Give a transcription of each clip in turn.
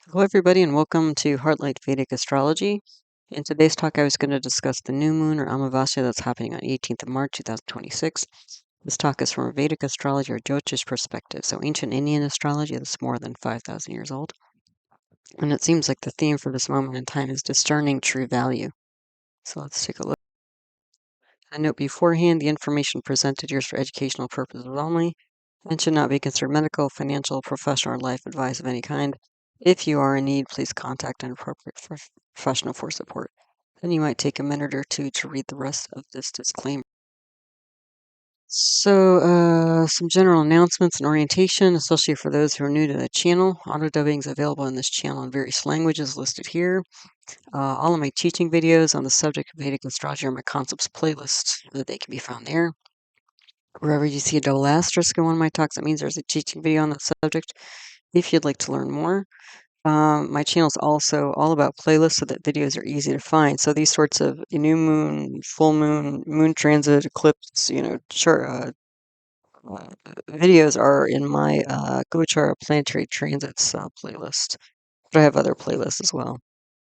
Hello, everybody, and welcome to Heartlight Vedic Astrology. In today's talk, I was going to discuss the new moon or Amavasya that's happening on 18th of March 2026. This talk is from a Vedic astrology or Jyotish perspective, so ancient Indian astrology that's more than 5,000 years old. And it seems like the theme for this moment in time is discerning true value. So let's take a look. I note beforehand the information presented here is for educational purposes only and should not be considered medical, financial, professional, or life advice of any kind. If you are in need, please contact an appropriate professional for support. Then you might take a minute or two to read the rest of this disclaimer. So, some general announcements and orientation, especially for those who are new to the channel. Auto dubbing is available in this channel in various languages listed here. All of my teaching videos on the subject of Vedic astrology are my concepts playlist. They can be found there. Wherever you see a double asterisk in one of my talks, that means there's a teaching video on that subject. If you'd like to learn more, my channel is also all about playlists so that videos are easy to find. So these sorts of new moon, full moon, moon transit, eclipse, videos are in my Gochara planetary transits playlist. But I have other playlists as well.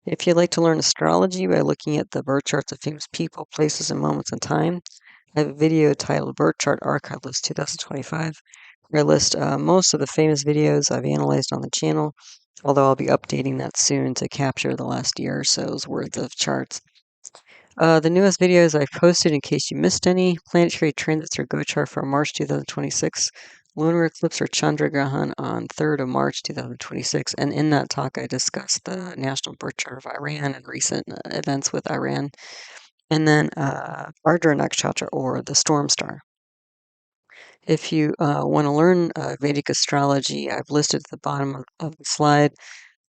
If you'd like to learn astrology by looking at the birth charts of famous people, places, and moments in time, I have a video titled Birth Chart Archive List 2025, where I list most of the famous videos I've analyzed on the channel, although I'll be updating that soon to capture the last year or so's worth of charts. The newest videos I've posted, in case you missed any: planetary transits or Gochar for March 2026, lunar eclipse or Chandragrahan on 3rd of March 2026, and in that talk I discussed the national birth chart of Iran and recent events with Iran, and then Ardra nakshatra or the storm star. If you want to learn Vedic astrology, I've listed at the bottom of the slide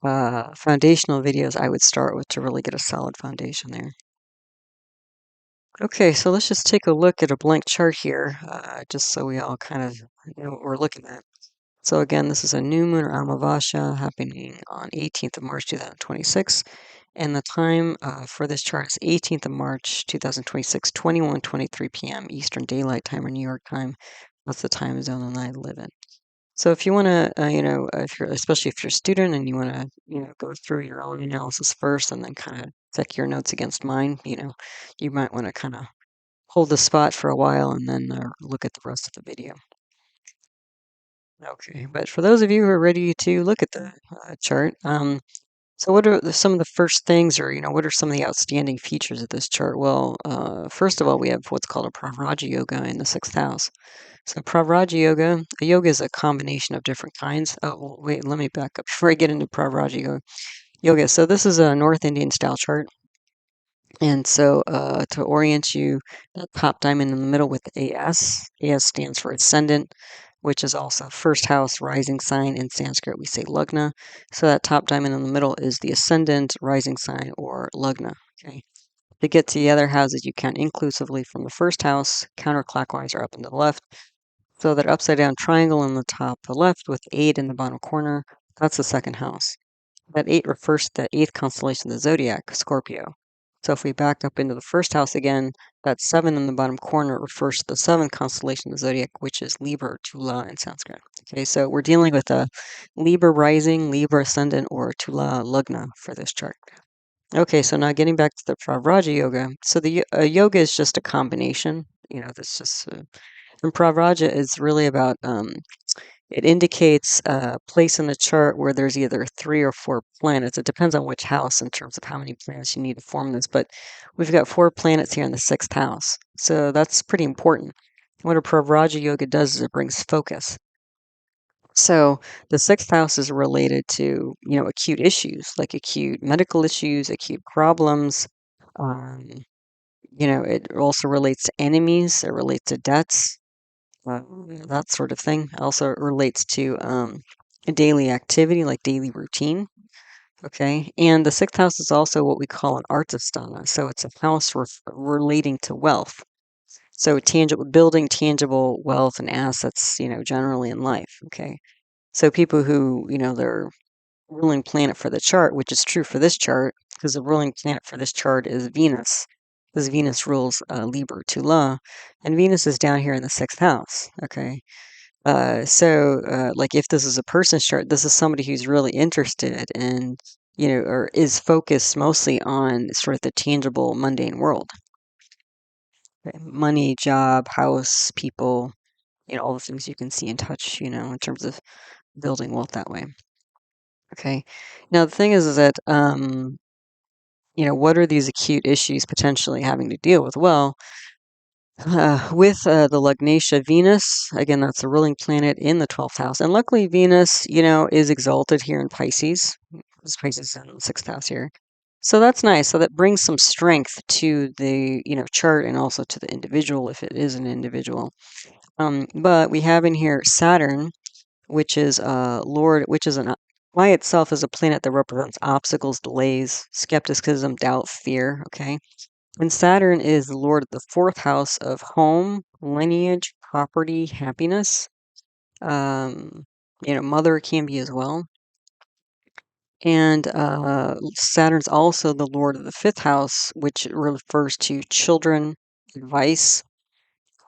foundational videos I would start with to really get a solid foundation there. Okay, so let's just take a look at a blank chart here, just so we all kind of know what we're looking at. So again, this is a new moon or Amavasya happening on 18th of March 2026, and the time for this chart is 18th of March 2026, 21:23 p.m. Eastern Daylight Time or New York time. That's the time zone that I live in. So if you want to, if you're, especially if you're a student and you want to, go through your own analysis first and then kind of check your notes against mine, you might want to kind of hold the spot for a while and then look at the rest of the video. Okay, but for those of you who are ready to look at the chart, so what are some of the first things, or what are some of the outstanding features of this chart? Well, first of all, we have what's called a pravraja yoga in the 6th house. So pravraja yoga, a yoga is a combination of different kinds. Oh, well, wait, let me back up before I get into pravraja yoga. So this is a North Indian style chart. And so to orient you, that top diamond in the middle with the AS. AS stands for ascendant, which is also first house rising sign. In Sanskrit, we say lagna. So that top diamond in the middle is the ascendant rising sign or lagna. Okay. To get to the other houses, you count inclusively from the first house, counterclockwise or up and to the left. So that upside down triangle in the top left with 8 in the bottom corner, that's the second house. That 8 refers to the 8th constellation of the zodiac, Scorpio. So if we back up into the first house again, that 7 in the bottom corner refers to the 7th constellation of the zodiac, which is Libra, Tula in Sanskrit. Okay, so we're dealing with a Libra rising, Libra ascendant, or Tula Lagna for this chart. Okay, so now getting back to the Pravraja yoga. So the yoga is just a combination. That's just and pravraja is really about it indicates a place in the chart where there's either 3 or 4 planets. It depends on which house in terms of how many planets you need to form this, but we've got 4 planets here in the 6th house. So that's pretty important. What a pravraja yoga does is it brings focus. So the 6th house is related to, acute issues, like acute medical issues, acute problems. Um, it also relates to enemies, it relates to debts, that sort of thing. Also relates to a daily activity, like daily routine. Okay, and the 6th house is also what we call an artisthana. So it's a house relating to wealth. So building tangible wealth and assets, generally in life. Okay, so people who, their ruling planet for the chart, which is true for this chart, because the ruling planet for this chart is Venus, because Venus rules Libra Tula, and Venus is down here in the 6th house. Okay, Like if this is a person's chart, this is somebody who's really interested in, or is focused mostly on sort of the tangible, mundane world. Okay? Money, job, house, people, all the things you can see and touch, in terms of building wealth that way. Okay. Now, the thing is that, what are these acute issues potentially having to deal with? Well, with the Lugnation Venus, again, that's the ruling planet in the 12th house. And luckily, Venus, is exalted here in Pisces. This Pisces in the 6th house here. So that's nice. So that brings some strength to the, chart and also to the individual if it is an individual. But we have in here Saturn, which is Lord, which is by itself is a planet that represents obstacles, delays, skepticism, doubt, fear. Okay. And Saturn is the lord of the 4th house of home, lineage, property, happiness. Mother can be as well. And Saturn's also the lord of the 5th house, which refers to children, advice.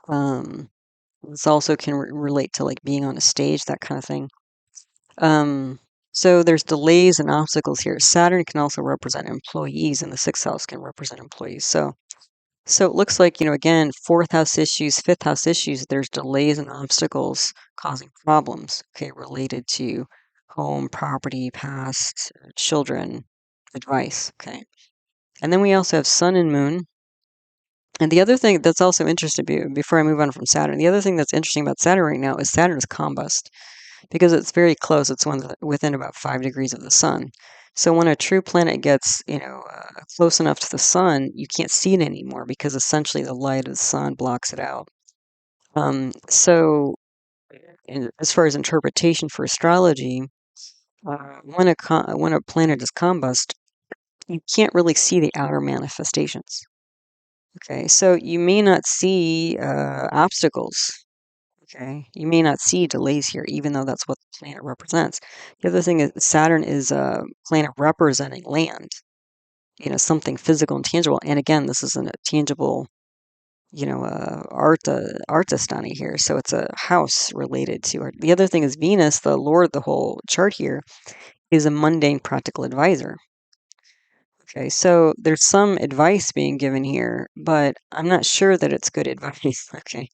This also can relate to like being on a stage, that kind of thing. So there's delays and obstacles here. Saturn can also represent employees, and the 6th house can represent employees. So it looks like, again, 4th house issues, 5th house issues, there's delays and obstacles causing problems, okay, related to home, property, past, children, advice, okay. And then we also have Sun and Moon. And the other thing that's also interesting, before I move on from Saturn, the other thing that's interesting about Saturn right now is Saturn is combust because it's very close. It's within about 5 degrees of the sun. So when a true planet gets, close enough to the sun, you can't see it anymore because essentially the light of the sun blocks it out. So, as far as interpretation for astrology, when a planet is combust, you can't really see the outer manifestations. Okay, so you may not see obstacles. Okay, you may not see delays here, even though that's what the planet represents. The other thing is Saturn is a planet representing land, something physical and tangible. And again, this isn't a tangible, artistani here. So it's a house related to art. The other thing is Venus, the lord of the whole chart here, is a mundane practical advisor. Okay, so there's some advice being given here, but I'm not sure that it's good advice. Okay.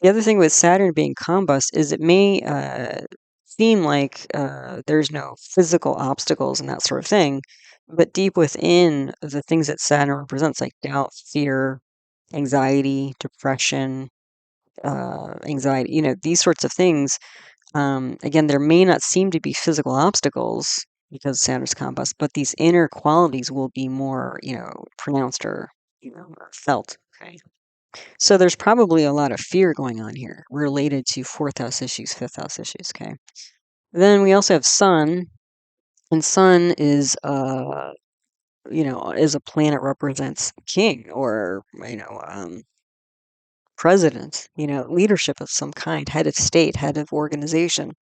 The other thing with Saturn being combust is it may seem like there's no physical obstacles and that sort of thing, but deep within the things that Saturn represents, like doubt, fear, anxiety, depression, anxiety, these sorts of things, again, there may not seem to be physical obstacles because Saturn's combust, but these inner qualities will be more, pronounced or, felt. Okay. So there's probably a lot of fear going on here related to 4th house issues, 5th house issues. Okay. Then we also have Sun, and Sun is, is a planet represents king or, president, leadership of some kind, head of state, head of organization.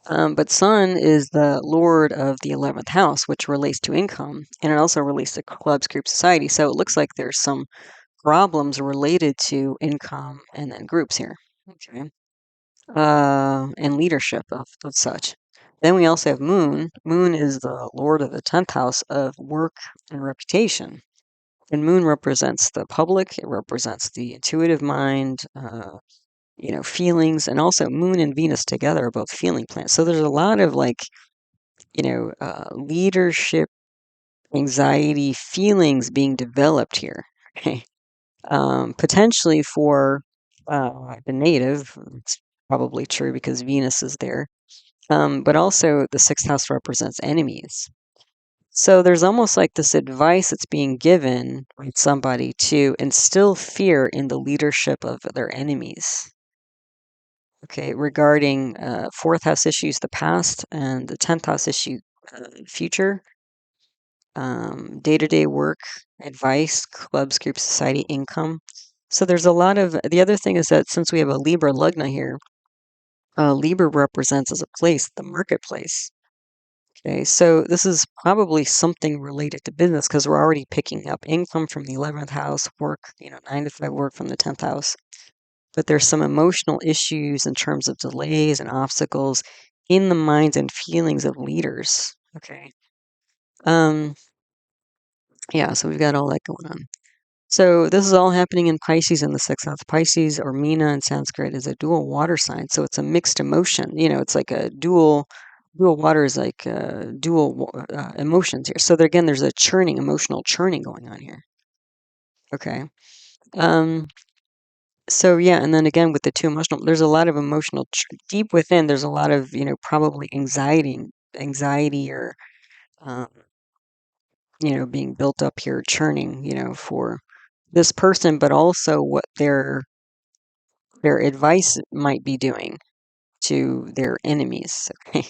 But Sun is the lord of the 11th house, which relates to income, and it also relates to clubs, group, society. So it looks like there's some problems related to income and then groups here. Okay. And leadership of such. Then we also have Moon. Moon is the lord of the 10th house of work and reputation. And Moon represents the public, it represents the intuitive mind, feelings, and also Moon and Venus together are both feeling planets. So there's a lot of leadership, anxiety, feelings being developed here. Okay. Potentially for the native, it's probably true because Venus is there. But also the 6th house represents enemies. So there's almost like this advice that's being given by somebody to instill fear in the leadership of their enemies. Okay, regarding 4th house issues, the past, and the 10th house issue, future, day-to-day work, advice, clubs, group, society, income. So there's a lot of, the other thing is that since we have a Libra Lugna here, Libra represents as a place, the marketplace. Okay, so this is probably something related to business because we're already picking up income from the 11th house, work, 9 to 5 work from the 10th house. but there's some emotional issues in terms of delays and obstacles in the minds and feelings of leaders. Okay. Um, yeah, so we've got all that going on. So this is all happening in Pisces in the sixth house. Pisces, or Meena in Sanskrit, is a dual water sign. So it's a mixed emotion. It's like a dual water is like dual emotions here. So there, again, there's a churning, emotional churning going on here. Okay. Um, so yeah, and then again with the two emotional, there's a lot of emotional deep within. There's a lot of probably anxiety or um, being built up here, churning, for this person, but also what their advice might be doing to their enemies. Okay.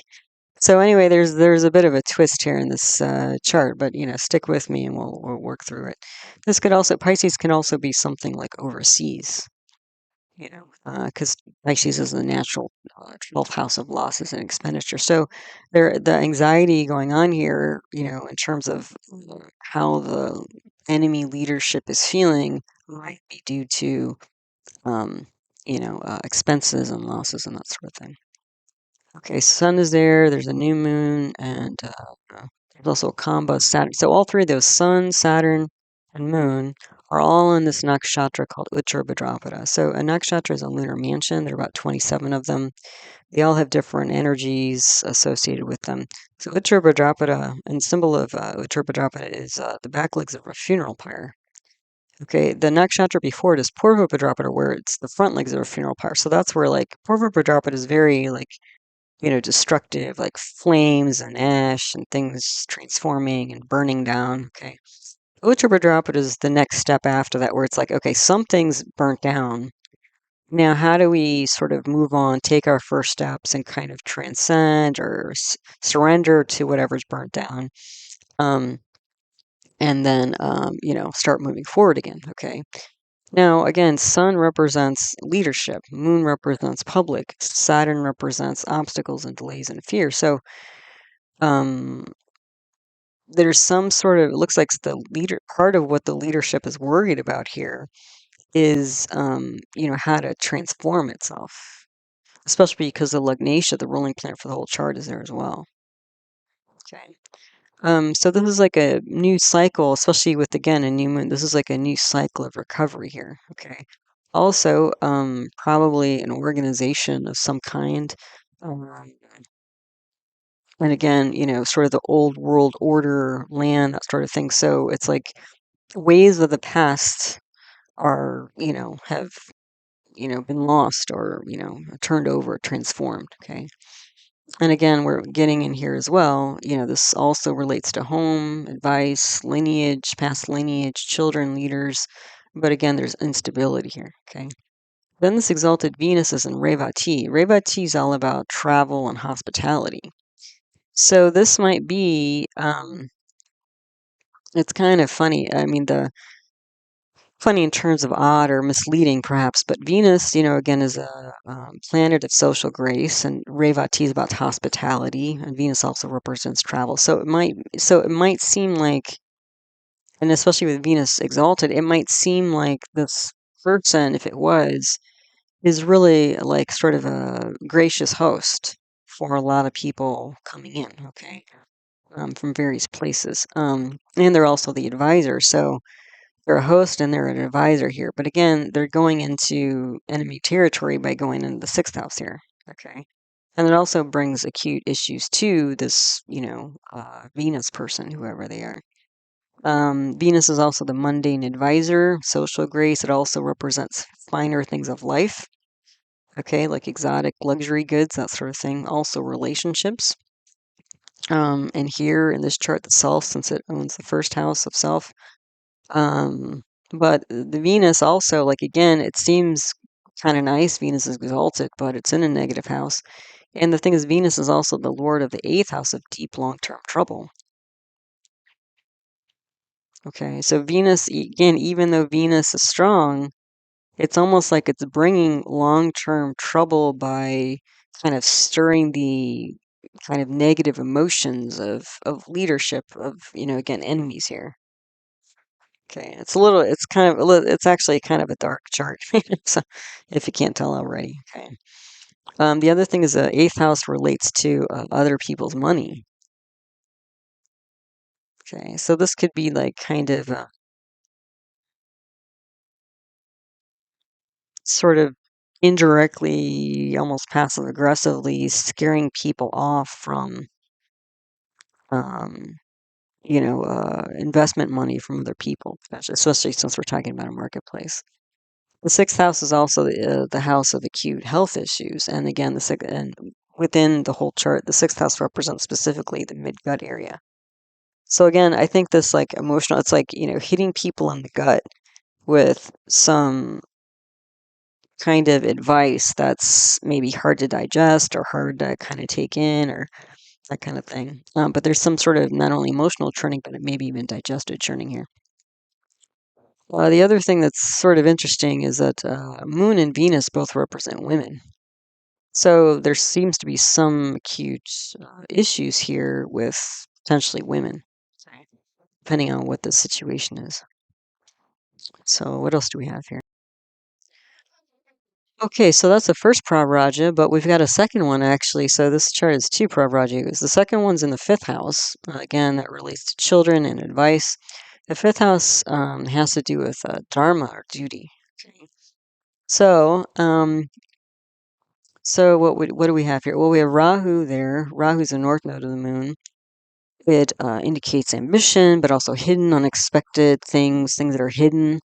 So anyway, there's a bit of a twist here in this chart, but stick with me and we'll work through it. This could also Pisces can also be something like overseas, because Pisces is the natural 12th house of losses and expenditure. So the anxiety going on here, in terms of how the enemy leadership is feeling, might be due to um, expenses and losses and that sort of thing. Okay, sun is there. There's a new moon, and there's also a combo Saturn. So all three of those, sun, Saturn, and moon, are all in this nakshatra called Uttara Bhadrapada. So a nakshatra is a lunar mansion. There are about 27 of them. They all have different energies associated with them. So Uttara Bhadrapada, and symbol of Uttara Bhadrapada is the back legs of a funeral pyre. Okay, the nakshatra before it is Purva Bhadrapada, where it's the front legs of a funeral pyre. So that's where, like, Purva Bhadrapada is very, like, destructive, like flames and ash and things transforming and burning down. Okay. Uttara Bhadrapada is the next step after that, where it's like, okay, something's burnt down. Now, how do we sort of move on, take our first steps, and kind of transcend or surrender to whatever's burnt down? And then, start moving forward again. Okay. Now, again, sun represents leadership, moon represents public, Saturn represents obstacles and delays and fear. So, um, there's some sort of, it looks like the leader, part of what the leadership is worried about here is, how to transform itself, especially because the Lugnatia, the ruling planet for the whole chart, is there as well. Okay. So this is like a new cycle, especially with, again, a new moon. This is like a new cycle of recovery here. Okay. Also, probably an organization of some kind. Um, and again, sort of the old world order, land, that sort of thing. So it's like ways of the past are, have, been lost or, turned over, transformed. Okay. And again, we're getting in here as well. This also relates to home, advice, lineage, past lineage, children, leaders. But again, there's instability here. Okay. Then this exalted Venus is in Revati. Revati is all about travel and hospitality. So this might be, it's kind of funny. I mean, the funny in terms of odd or misleading, perhaps, but Venus, again, is a planet of social grace, and Revati is about hospitality, and Venus also represents travel. So it might seem like, and especially with Venus exalted, it might seem like this person, if it was, is really like sort of a gracious host for a lot of people coming in. Okay, from various places, and they're also the advisor. So they're a host and they're an advisor here. But again, they're going into enemy territory by going into the sixth house here. Okay. And it also brings acute issues to this, Venus person, whoever they are. Venus is also the mundane advisor, social grace. It also represents finer things of life. Okay, like exotic luxury goods, that sort of thing. Also relationships. And here in this chart, the self, since it owns the first house of self, Um, but the Venus also, like, again, it seems kind of nice. Venus is exalted, but it's in a negative house. And the thing is, Venus is also the lord of the eighth house of deep long-term trouble. Okay, so Venus, again, even though Venus is strong, it's almost like it's bringing long-term trouble by kind of stirring the kind of negative emotions of leadership of, again, enemies here. Okay, it's a little, it's kind of, it's actually kind of a dark chart, so if you can't tell already. Okay. The other thing is the eighth house relates to other people's money. Okay, so this could be like kind of sort of indirectly, almost passive aggressively scaring people off from, um, investment money from other people, especially since we're talking about a marketplace. The sixth house is also the house of acute health issues, and again, and within the whole chart, the sixth house represents specifically the mid gut area. So again, I think this like emotional, it's like hitting people in the gut with some kind of advice that's maybe hard to digest or hard to kind of take in or that kind of thing. But there's some sort of not only emotional churning, but maybe even digested churning here. The other thing that's sort of interesting is that Moon and Venus both represent women. So there seems to be some acute issues here with potentially women, depending on what the situation is. So what else do we have here? Okay, so that's the first pravraja, but we've got a second one actually. So this chart is two pravrajas. The second one's in the fifth house. Again, that relates to children and advice. The fifth house has to do with dharma or duty. Okay. So, what do we have here? Well, we have Rahu there. Rahu's the north node of the moon. It indicates ambition, but also hidden, unexpected things that are hidden.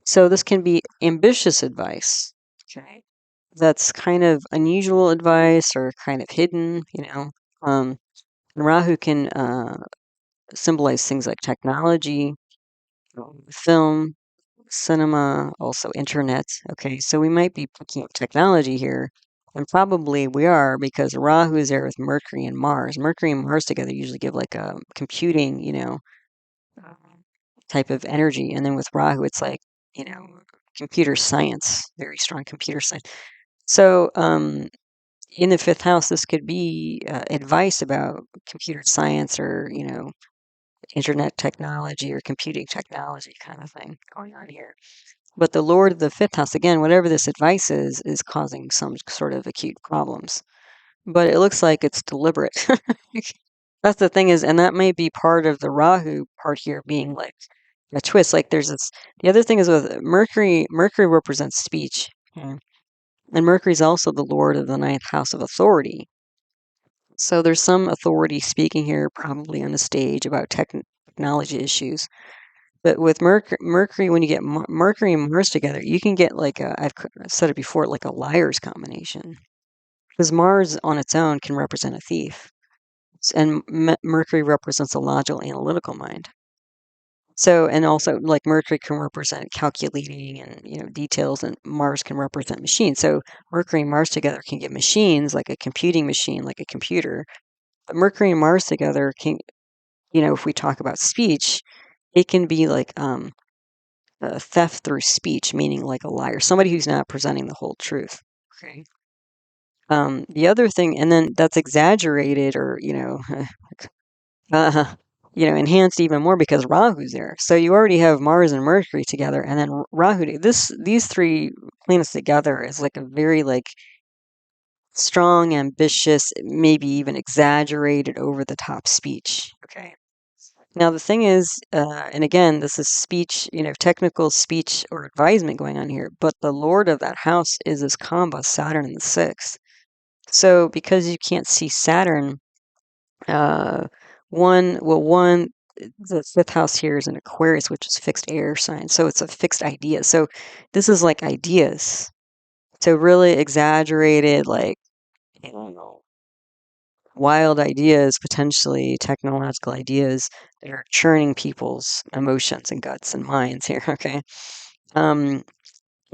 So this can be ambitious advice. Okay. That's kind of unusual advice or kind of hidden. And Rahu can symbolize things like technology, film, cinema, also internet. Okay, so we might be picking up technology here, and probably we are because Rahu is there with Mercury and Mars. Mercury and Mars together usually give like a computing, uh, type of energy, and then with Rahu, it's like you know, computer science, very strong computer science. So, in the fifth house, this could be advice about computer science or internet technology or computing technology kind of thing going on here. But the Lord of the fifth house, again, whatever this advice is causing some sort of acute problems. But it looks like it's deliberate. That's the thing is, and that may be part of the Rahu part here being like a twist. Like there's this. The other thing is with Mercury. Mercury represents speech, okay? And Mercury is also the Lord of the ninth house of authority. So there's some authority speaking here, probably on the stage about technology issues. But with Mercury, when you get Mercury and Mars together, you can get like I've said it before, like a liar's combination. Because Mars on its own can represent a thief, and Mercury represents a logical, analytical mind. So, and also like Mercury can represent calculating and details, and Mars can represent machines. So Mercury and Mars together can give machines like a computing machine, like a computer. But Mercury and Mars together can, if we talk about speech, it can be like theft through speech, meaning like a liar, somebody who's not presenting the whole truth. Okay. The other thing, and then that's exaggerated or uh, enhanced even more because Rahu's there. So you already have Mars and Mercury together, and then Rahu. These three planets together is like a very like strong, ambitious, maybe even exaggerated, over the top speech. Okay. Now the thing is, and again, this is speech, technical speech or advisement going on here. But the Lord of that house is this combo, Saturn in the sixth. So because you can't see Saturn, uh, one, the fifth house here is an Aquarius, which is fixed air sign. So it's a fixed idea. So this is like ideas. So really exaggerated, like, I don't know, wild ideas, potentially technological ideas that are churning people's emotions and guts and minds here. Okay. Um,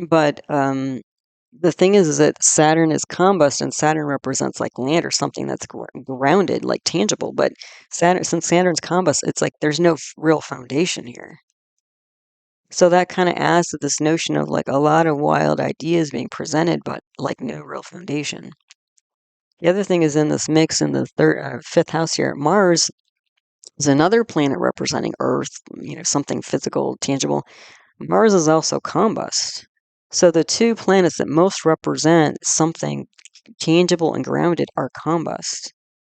but the thing is that Saturn is combust, and Saturn represents like land or something that's grounded, like tangible. But since Saturn's combust, it's like there's no real foundation here. So that kind of adds to this notion of like a lot of wild ideas being presented, but like no real foundation. The other thing is in this mix in the fifth house here, Mars There's another planet representing Earth, something physical, tangible. Mars is also combust. So the two planets that most represent something tangible and grounded are combust,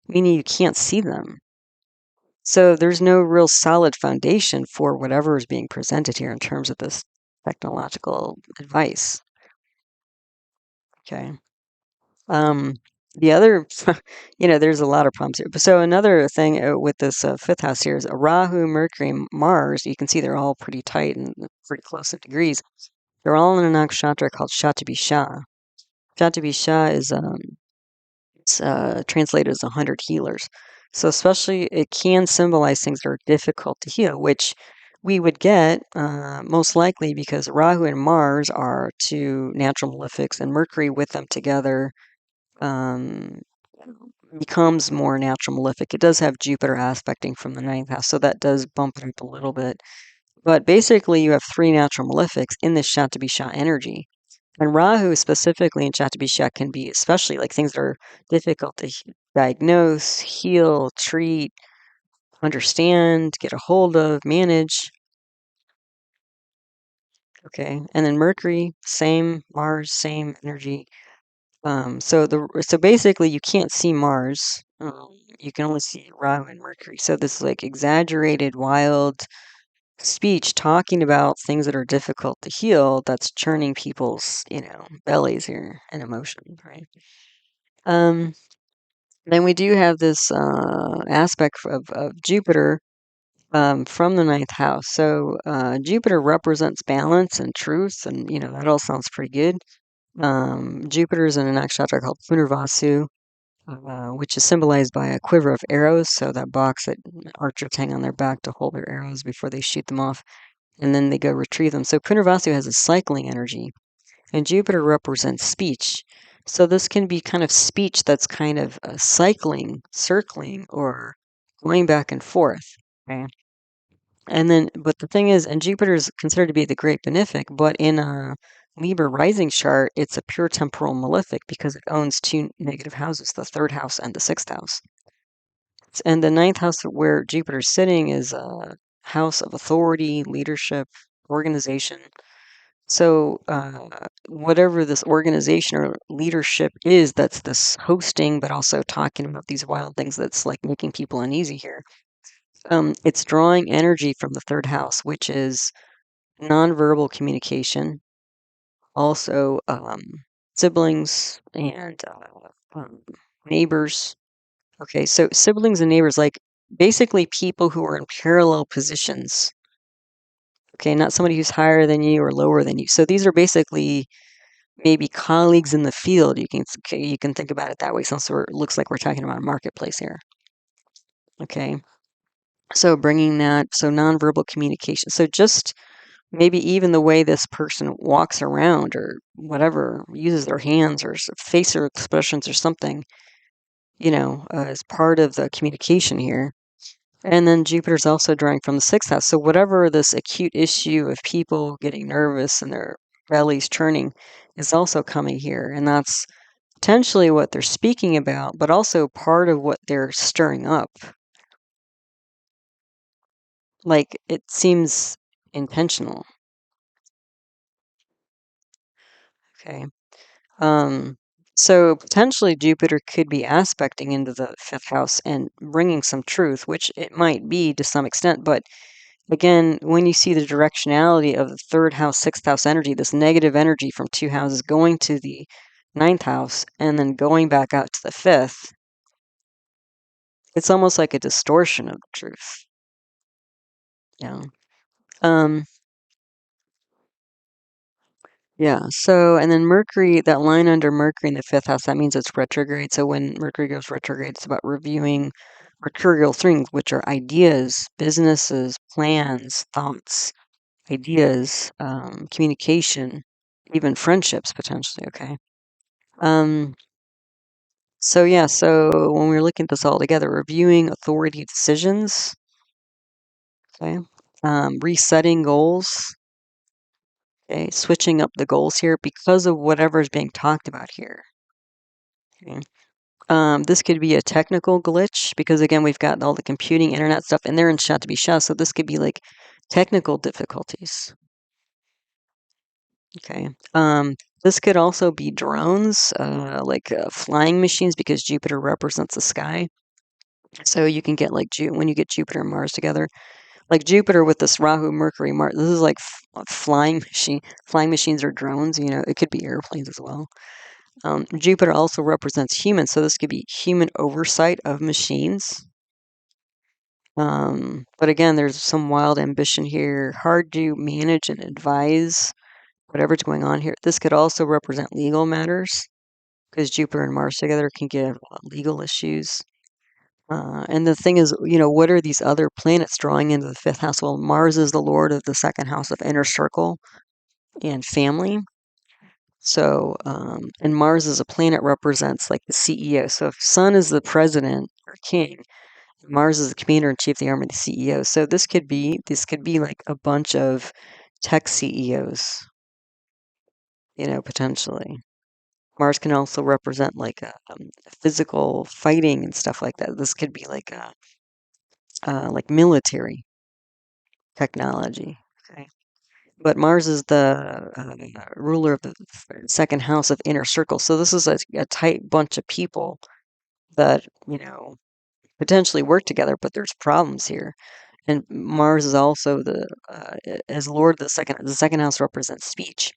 meaning you can't see them. So there's no real solid foundation for whatever is being presented here in terms of this technological advice. Okay. Um, the other, there's a lot of problems here. So another thing with this fifth house here is Rahu, Mercury, and Mars. You can see they're all pretty tight and pretty close in degrees. They're all in a nakshatra called Shatabhisha. Shatabhisha is it's translated as 100 healers. So especially it can symbolize things that are difficult to heal, which we would get most likely because Rahu and Mars are two natural malefics, and Mercury with them together um, becomes more natural malefic. It does have Jupiter aspecting from the ninth house, so that does bump it up a little bit. But basically, you have three natural malefics in this Shatabhisha energy. And Rahu specifically in Shatabhisha can be especially like things that are difficult to diagnose, heal, treat, understand, get a hold of, manage. Okay, and then Mercury, same, Mars, same energy. So basically, you can't see Mars. You can only see Rahu and Mercury. So this like exaggerated, wild speech talking about things that are difficult to heal. That's churning people's, bellies here and emotions, right? Then we do have this aspect of Jupiter from the ninth house. So Jupiter represents balance and truth, and that all sounds pretty good. Jupiter is in a nakshatra called Punarvasu, which is symbolized by a quiver of arrows. So that box that archers hang on their back to hold their arrows before they shoot them off, and then they go retrieve them. So Punarvasu has a cycling energy, and Jupiter represents speech. So this can be kind of speech that's kind of cycling, circling, or going back and forth. Okay. And then, but the thing is, and Jupiter is considered to be the great benefic, but in a Libra rising chart, it's a pure temporal malefic because it owns two negative houses, the third house and the sixth house. And the ninth house where Jupiter's sitting is a house of authority, leadership, organization. So, whatever this organization or leadership is, that's this hosting, but also talking about these wild things that's like making people uneasy here. It's drawing energy from the third house, which is nonverbal communication, also siblings and neighbors. Okay, so siblings and neighbors, like basically people who are in parallel positions. Okay, not somebody who's higher than you or lower than you. So these are basically maybe colleagues in the field. You can think about it that way. Since it looks like we're talking about a marketplace here. Okay, so bringing that, so nonverbal communication. So just maybe even the way this person walks around or whatever, uses their hands or facial expressions or something, is part of the communication here. And then Jupiter's also drawing from the sixth house. So whatever this acute issue of people getting nervous and their bellies churning is also coming here. And that's potentially what they're speaking about, but also part of what they're stirring up. Like it seems intentional. Okay. So potentially Jupiter could be aspecting into the fifth house and bringing some truth, which it might be to some extent. But again, when you see the directionality of the third house, sixth house energy, this negative energy from two houses going to the ninth house and then going back out to the fifth, it's almost like a distortion of the truth. Yeah. Um, yeah. So, and then Mercury, that line under Mercury in the fifth house, that means it's retrograde. So when Mercury goes retrograde, it's about reviewing mercurial things, which are ideas, businesses, plans, thoughts, ideas, communication, even friendships potentially. Okay. Um, so yeah, so when we're looking at this all together, reviewing authority decisions, okay, resetting goals, okay, switching up the goals here because of whatever is being talked about here. Okay. This could be a technical glitch because again, we've got all the computing, internet stuff, and they're in Shata, so this could be like technical difficulties. Okay. This could also be drones, like flying machines, because Jupiter represents the sky. So you can get like when you get Jupiter and Mars together, like Jupiter with this Rahu, Mercury, Mars. This is like flying machine. Flying machines or drones. It could be airplanes as well. Jupiter also represents humans, so this could be human oversight of machines. But again, there's some wild ambition here, hard to manage and advise whatever's going on here. This could also represent legal matters because Jupiter and Mars together can give legal issues. And the thing is, what are these other planets drawing into the fifth house? Well, Mars is the lord of the second house of inner circle and family. So, and Mars as a planet represents like the CEO. So if Sun is the president or king, Mars is the commander in chief of the army, the CEO. So this could be like a bunch of tech CEOs, potentially. Mars can also represent like physical fighting and stuff like that. This could be like military technology. Okay. But Mars is the ruler of the second house of inner circle. So this is a tight bunch of people that, potentially work together, but there's problems here. And Mars is also as Lord of the second house represents speech.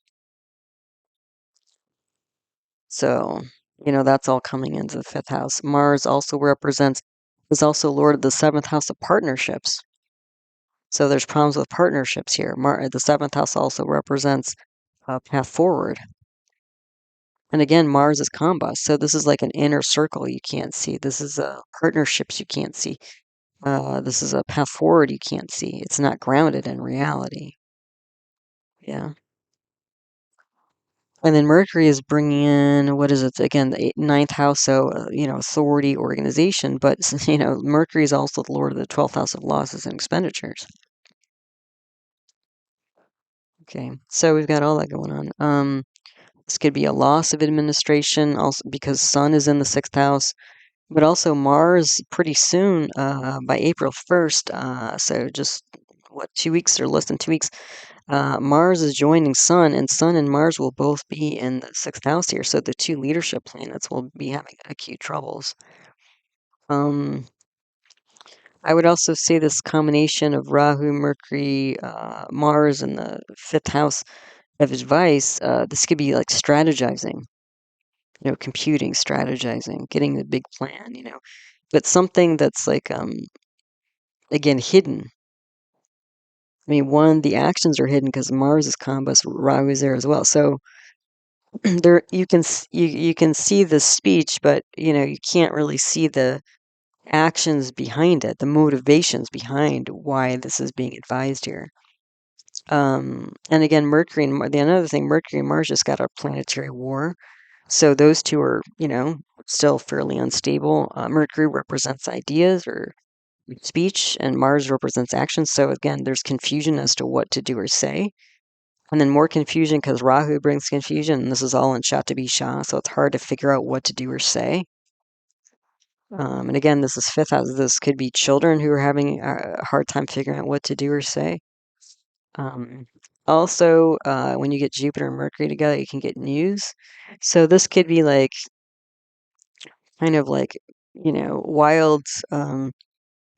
So, that's all coming into the fifth house. Mars also is also Lord of the seventh house of partnerships. So there's problems with partnerships here. The seventh house also represents a path forward. And again, Mars is combust. So this is like an inner circle you can't see. This is partnerships you can't see. This is a path forward you can't see. It's not grounded in reality. Yeah. And then Mercury is bringing in, what is it again, the ninth house, so, authority, organization. But, Mercury is also the lord of the 12th house of losses and expenditures. Okay, so we've got all that going on. This could be a loss of administration, also because Sun is in the sixth house, but also Mars pretty soon, by April 1st, so just, 2 weeks or less than 2 weeks, Mars is joining Sun, and Sun and Mars will both be in the sixth house here. So the two leadership planets will be having acute troubles. Um, I would also say this combination of Rahu, Mercury, Mars, in the fifth house of advice, this could be like strategizing, computing, strategizing, getting the big plan, but something that's like, again, hidden. I mean, the actions are hidden because Mars is combust, Rahu is there as well. So there you can see the speech, but you can't really see the actions behind it, the motivations behind why this is being advised here. And again, another thing, Mercury and Mars just got a planetary war, so those two are still fairly unstable. Mercury represents ideas or speech, and Mars represents action. So again, there's confusion as to what to do or say. And then more confusion because Rahu brings confusion, and this is all in Shata, so it's hard to figure out what to do or say. And again, this is fifth house. This could be children who are having a hard time figuring out what to do or say. Also, when you get Jupiter and Mercury together, you can get news. So this could be like kind of like, wild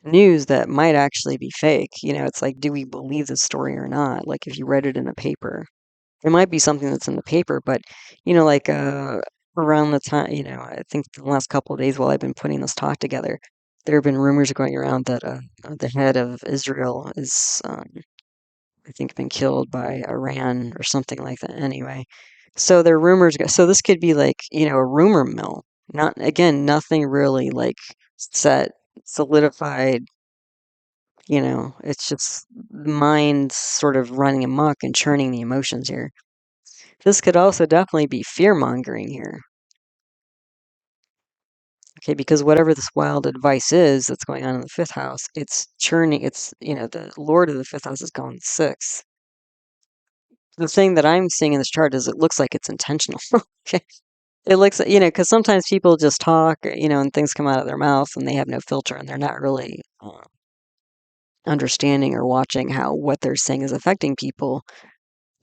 news that might actually be fake. It's like, do we believe the story or not? Like if you read it in a paper. It might be something that's in the paper, but like around the time, I think the last couple of days while I've been putting this talk together, there have been rumors going around that the head of Israel is, I think, been killed by Iran or something like that. Anyway, so there are rumors. So this could be like a rumor mill. Not again, nothing really like set solidified. It's just mind sort of running amok and churning the emotions here. This could also definitely be fear-mongering here. Okay, because whatever this wild advice is that's going on in the fifth house, it's churning. The lord of the fifth house is going sixth. The thing that I'm seeing in this chart is it looks like it's intentional. Okay. It looks, because sometimes people just talk, and things come out of their mouth and they have no filter and they're not really understanding or watching how what they're saying is affecting people.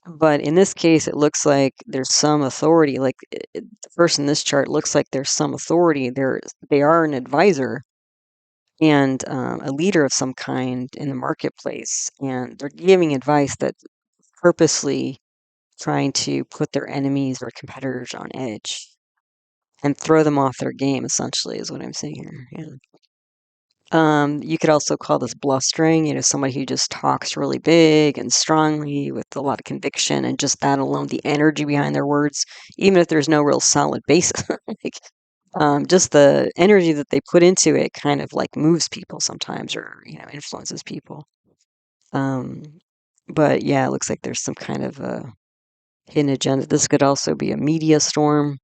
But in this case, it looks like there's some authority. Like the person in this chart looks like there's some authority. They are an advisor and a leader of some kind in the marketplace, and they're giving advice that purposely trying to put their enemies or competitors on edge and throw them off their game. Essentially, is what I'm saying here. Yeah. You could also call this blustering, somebody who just talks really big and strongly with a lot of conviction, and just that alone, the energy behind their words, even if there's no real solid basis, like, just the energy that they put into it kind of like moves people sometimes, or, influences people. Um, but yeah, it looks like there's some kind of a hidden agenda. This could also be a media storm.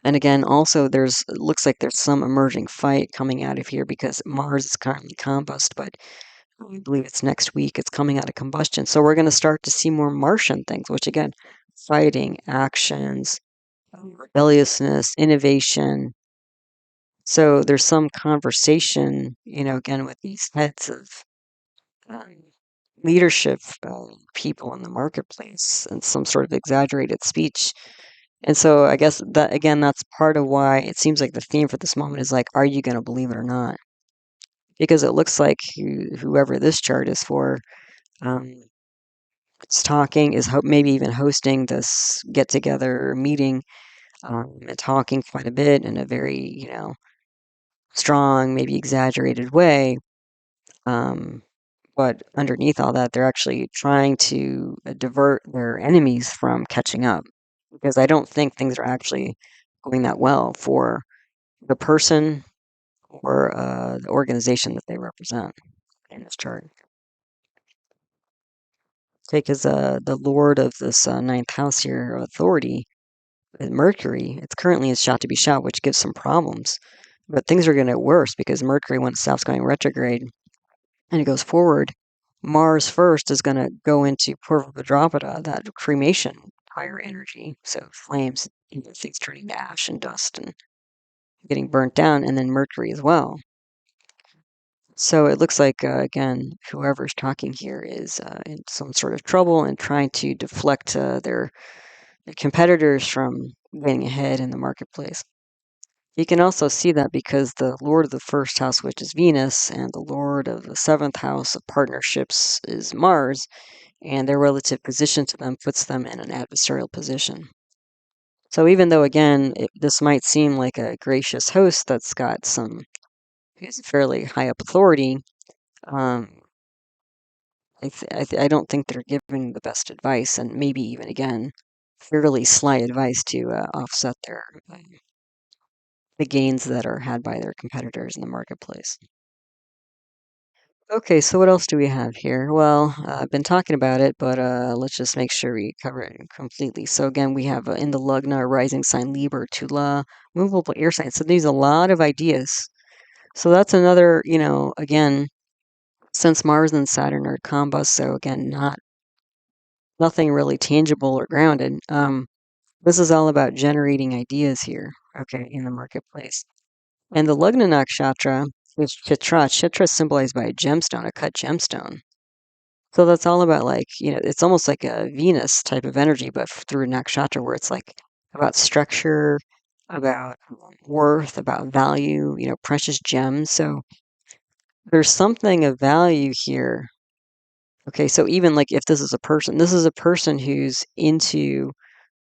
And again, also it looks like there's some emerging fight coming out of here because Mars is currently combust, but I believe it's next week. It's coming out of combustion. So we're going to start to see more Martian things, which again, fighting, actions, rebelliousness, innovation. So there's some conversation, again, with these heads of um, leadership people in the marketplace and some sort of exaggerated speech. And so I guess that, again, that's part of why it seems like the theme for this moment is like, are you going to believe it or not? Because it looks like whoever this chart is for, um, is talking, is maybe even hosting this get together meeting, and talking quite a bit in a very, strong, maybe exaggerated way. Um, but underneath all that, they're actually trying to divert their enemies from catching up. Because I don't think things are actually going that well for the person or the organization that they represent in this chart. Take as the lord of this ninth house here, authority, Mercury. It's currently in shot to be shot, which gives some problems. But things are going to get worse because Mercury, when it stops going retrograde and it goes forward, Mars first is going to go into Uttara Bhadrapada, that cremation fire energy. So flames, things turning to ash and dust and getting burnt down, and then Mercury as well. So it looks like, again, whoever's talking here is in some sort of trouble and trying to deflect their competitors from getting ahead in the marketplace. You can also see that because the lord of the first house, which is Venus, and the lord of the seventh house of partnerships is Mars, and their relative position to them puts them in an adversarial position. So even though, again, this might seem like a gracious host that's got some fairly high up authority, um, I don't think they're giving the best advice, and maybe even, again, fairly slight advice to offset the gains that are had by their competitors in the marketplace. Okay, so what else do we have here? Well, I've been talking about it, but let's just make sure we cover it completely. So again, we have in the Lugna, rising sign Libra, Tula, movable air sign. So these a lot of ideas. So that's another, again, since Mars and Saturn are combust, so again, nothing really tangible or grounded. This is all about generating ideas here, okay, in the marketplace. And the Lugna nakshatra is chitra. Chitra is symbolized by a gemstone, a cut gemstone. So that's all about, like, it's almost like a Venus type of energy, but through a nakshatra, where it's like about structure, about worth, about value, precious gems. So there's something of value here. Okay, so even like if this is a person who's into,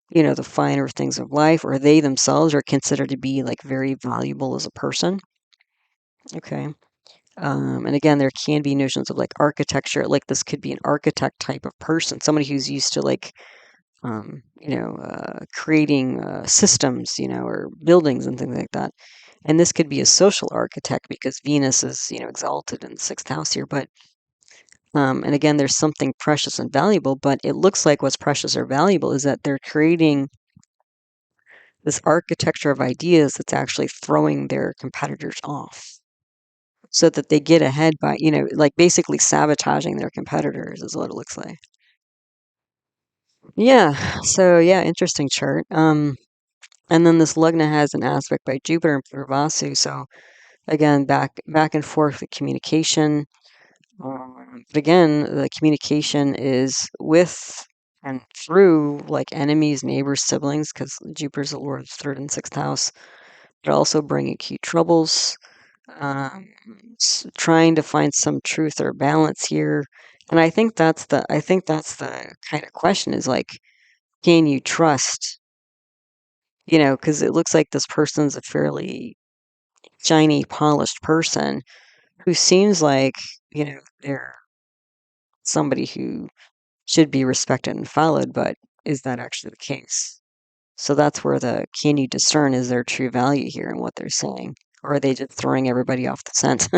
the finer things of life, or they themselves are considered to be like very valuable as a person. Okay. And again, there can be notions of like architecture, like this could be an architect type of person, somebody who's used to like, creating systems, or buildings and things like that. And this could be a social architect because Venus is, exalted in the sixth house here. But, and again, there's something precious and valuable, but it looks like what's precious or valuable is that they're creating this architecture of ideas that's actually throwing their competitors off so that they get ahead by, like basically sabotaging their competitors is what it looks like. Yeah. So yeah, interesting chart. And then this lugna has an aspect by Jupiter and Purvasu. So again, back and forth with communication. But again, the communication is with and through like enemies, neighbors, siblings, because Jupiter's the lord of the third and sixth house, but also bring acute troubles. Um, trying to find some truth or balance here, and I think that's the kind of question is like, can you trust? Because it looks like this person's a fairly shiny, polished person who seems like they're somebody who should be respected and followed, but is that actually the case? So that's where the can you discern is their true value here in what they're saying, or are they just throwing everybody off the scent?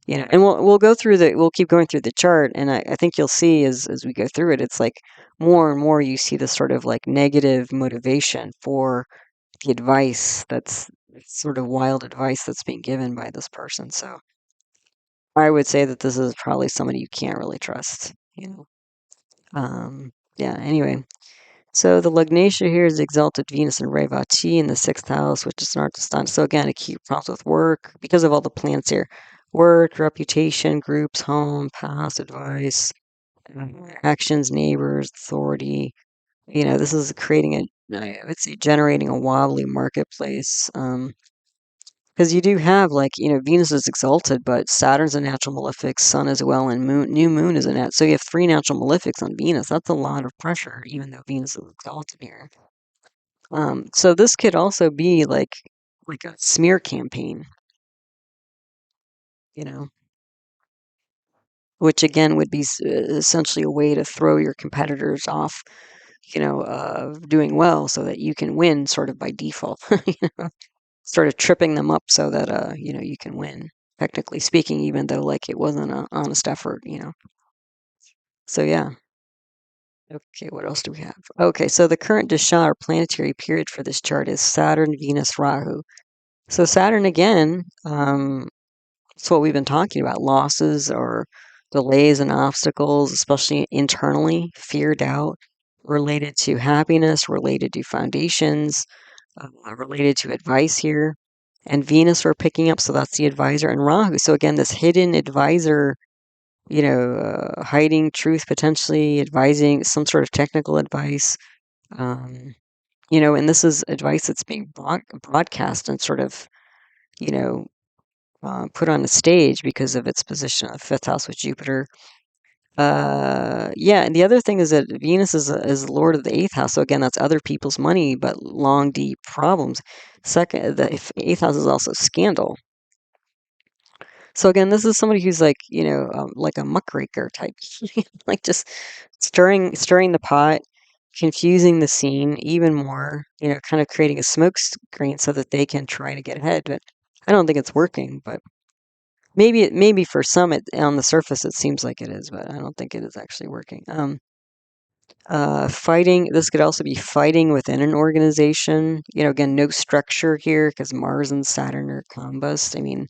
And we'll keep going through the chart, and I think you'll see as we go through it, it's like more and more you see this sort of like negative motivation for the advice that's sort of wild advice that's being given by this person. So I would say that this is probably somebody you can't really trust. Yeah, anyway. So the Lugnatia here is exalted Venus and Revati in the sixth house, which is an Artistan. So again, a key problems with work because of all the planets here. Work, reputation, groups, home, past advice, actions, neighbors, authority. This is creating I would say generating a wobbly marketplace. Because you do have like, Venus is exalted, but Saturn's a natural malefic, Sun as well, and new moon is a net. So you have three natural malefics on Venus. That's a lot of pressure, even though Venus is exalted here. So this could also be like a smear campaign, you know, which again would be essentially a way to throw your competitors off, of doing well so that you can win sort of by default. Sort of tripping them up so that you can win, technically speaking, even though like it wasn't an honest effort. So yeah. Okay, what else do we have? Okay, so the current dasha or planetary period for this chart is Saturn, Venus, Rahu. So Saturn again, it's what we've been talking about, losses or delays and obstacles, especially internally, fear, doubt, related to happiness, related to foundations, related to advice here. And Venus we're picking up, so that's the advisor, and Rahu. So again, this hidden advisor, hiding truth, potentially advising some sort of technical advice. And this is advice that's being broadcast and sort of, you know, put on the stage because of its position in the fifth house with Jupiter. Yeah, and the other thing is that Venus is Lord of the eighth house. So again, that's other people's money, but long, deep problems. Second, the eighth house is also scandal. So again, this is somebody who's like a muckraker type, like just stirring the pot, confusing the scene even more. Kind of creating a smoke screen so that they can try to get ahead. But I don't think it's working. But maybe for some, on the surface it seems like it is, but I don't think it is actually working. Fighting. This could also be fighting within an organization. Again, no structure here because Mars and Saturn are combust. I mean,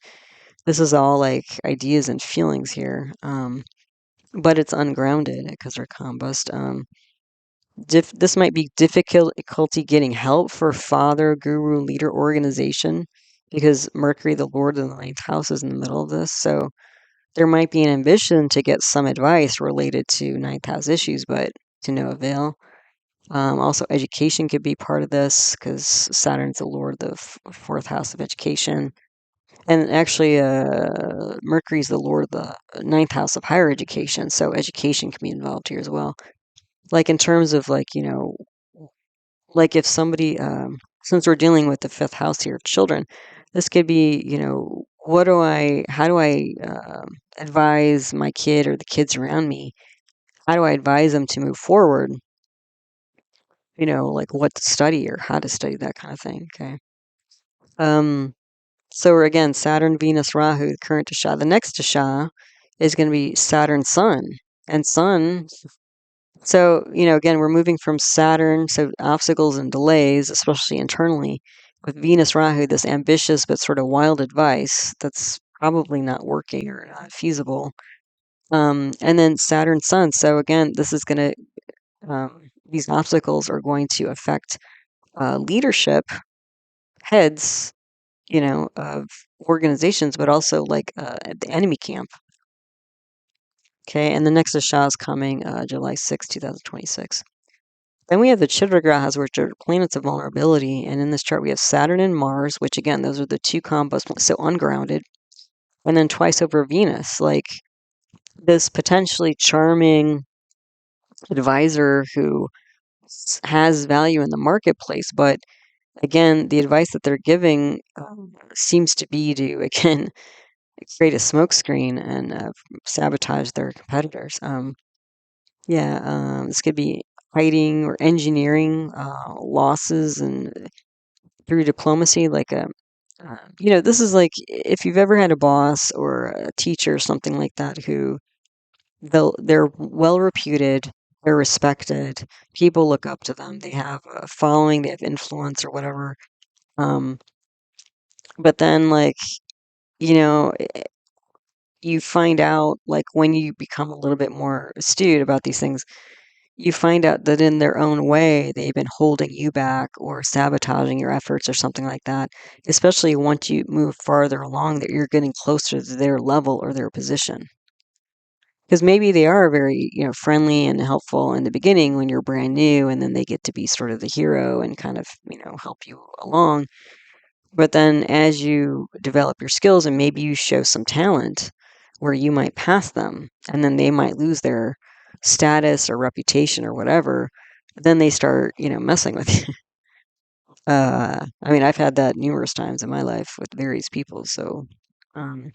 this is all like ideas and feelings here, but it's ungrounded because they're combust. This might be difficulty getting help for father, guru, leader, organization, because Mercury, the Lord of the ninth house, is in the middle of this. So there might be an ambition to get some advice related to ninth house issues, but to no avail. Also, education could be part of this because Saturn's the Lord of the fourth house of education. And actually, Mercury's the lord of the ninth house of higher education, so education can be involved here as well. Like in terms of like if somebody, since we're dealing with the fifth house here, children, this could be, how do I advise my kid or the kids around me? How do I advise them to move forward? Like what to study or how to study, that kind of thing. Okay. Um, So we're again Saturn, Venus, Rahu, the current dasha. The next dasha is going to be Saturn, Sun, and Sun. So again, we're moving from Saturn, so obstacles and delays, especially internally, with Venus, Rahu, this ambitious but sort of wild advice that's probably not working or not feasible. And then Saturn, Sun. So again, this is going to these obstacles are going to affect leadership. heads, of organizations, but also like at the enemy camp. Okay, and the next dasha is coming July 6th, 2026. Then we have the grahas, which are planets of vulnerability, and in this chart we have Saturn and Mars, which again, those are the two combos, so ungrounded, and then twice over Venus, like this potentially charming advisor who has value in the marketplace, but again, the advice that they're giving seems to be to, again, create a smokescreen and sabotage their competitors. This could be hiding or engineering losses and through diplomacy, like this is like if you've ever had a boss or a teacher or something like that who they're well reputed, they're respected, people look up to them, they have a following, they have influence or whatever. But then like, you know, you find out like when you become a little bit more astute about these things, you find out that in their own way, they've been holding you back or sabotaging your efforts or something like that, especially once you move farther along that you're getting closer to their level or their position. Because maybe they are very, friendly and helpful in the beginning when you're brand new, and then they get to be sort of the hero and kind of, help you along. But then as you develop your skills and maybe you show some talent where you might pass them, and then they might lose their status or reputation or whatever, then they start, messing with you. I mean, I've had that numerous times in my life with various people. So, um,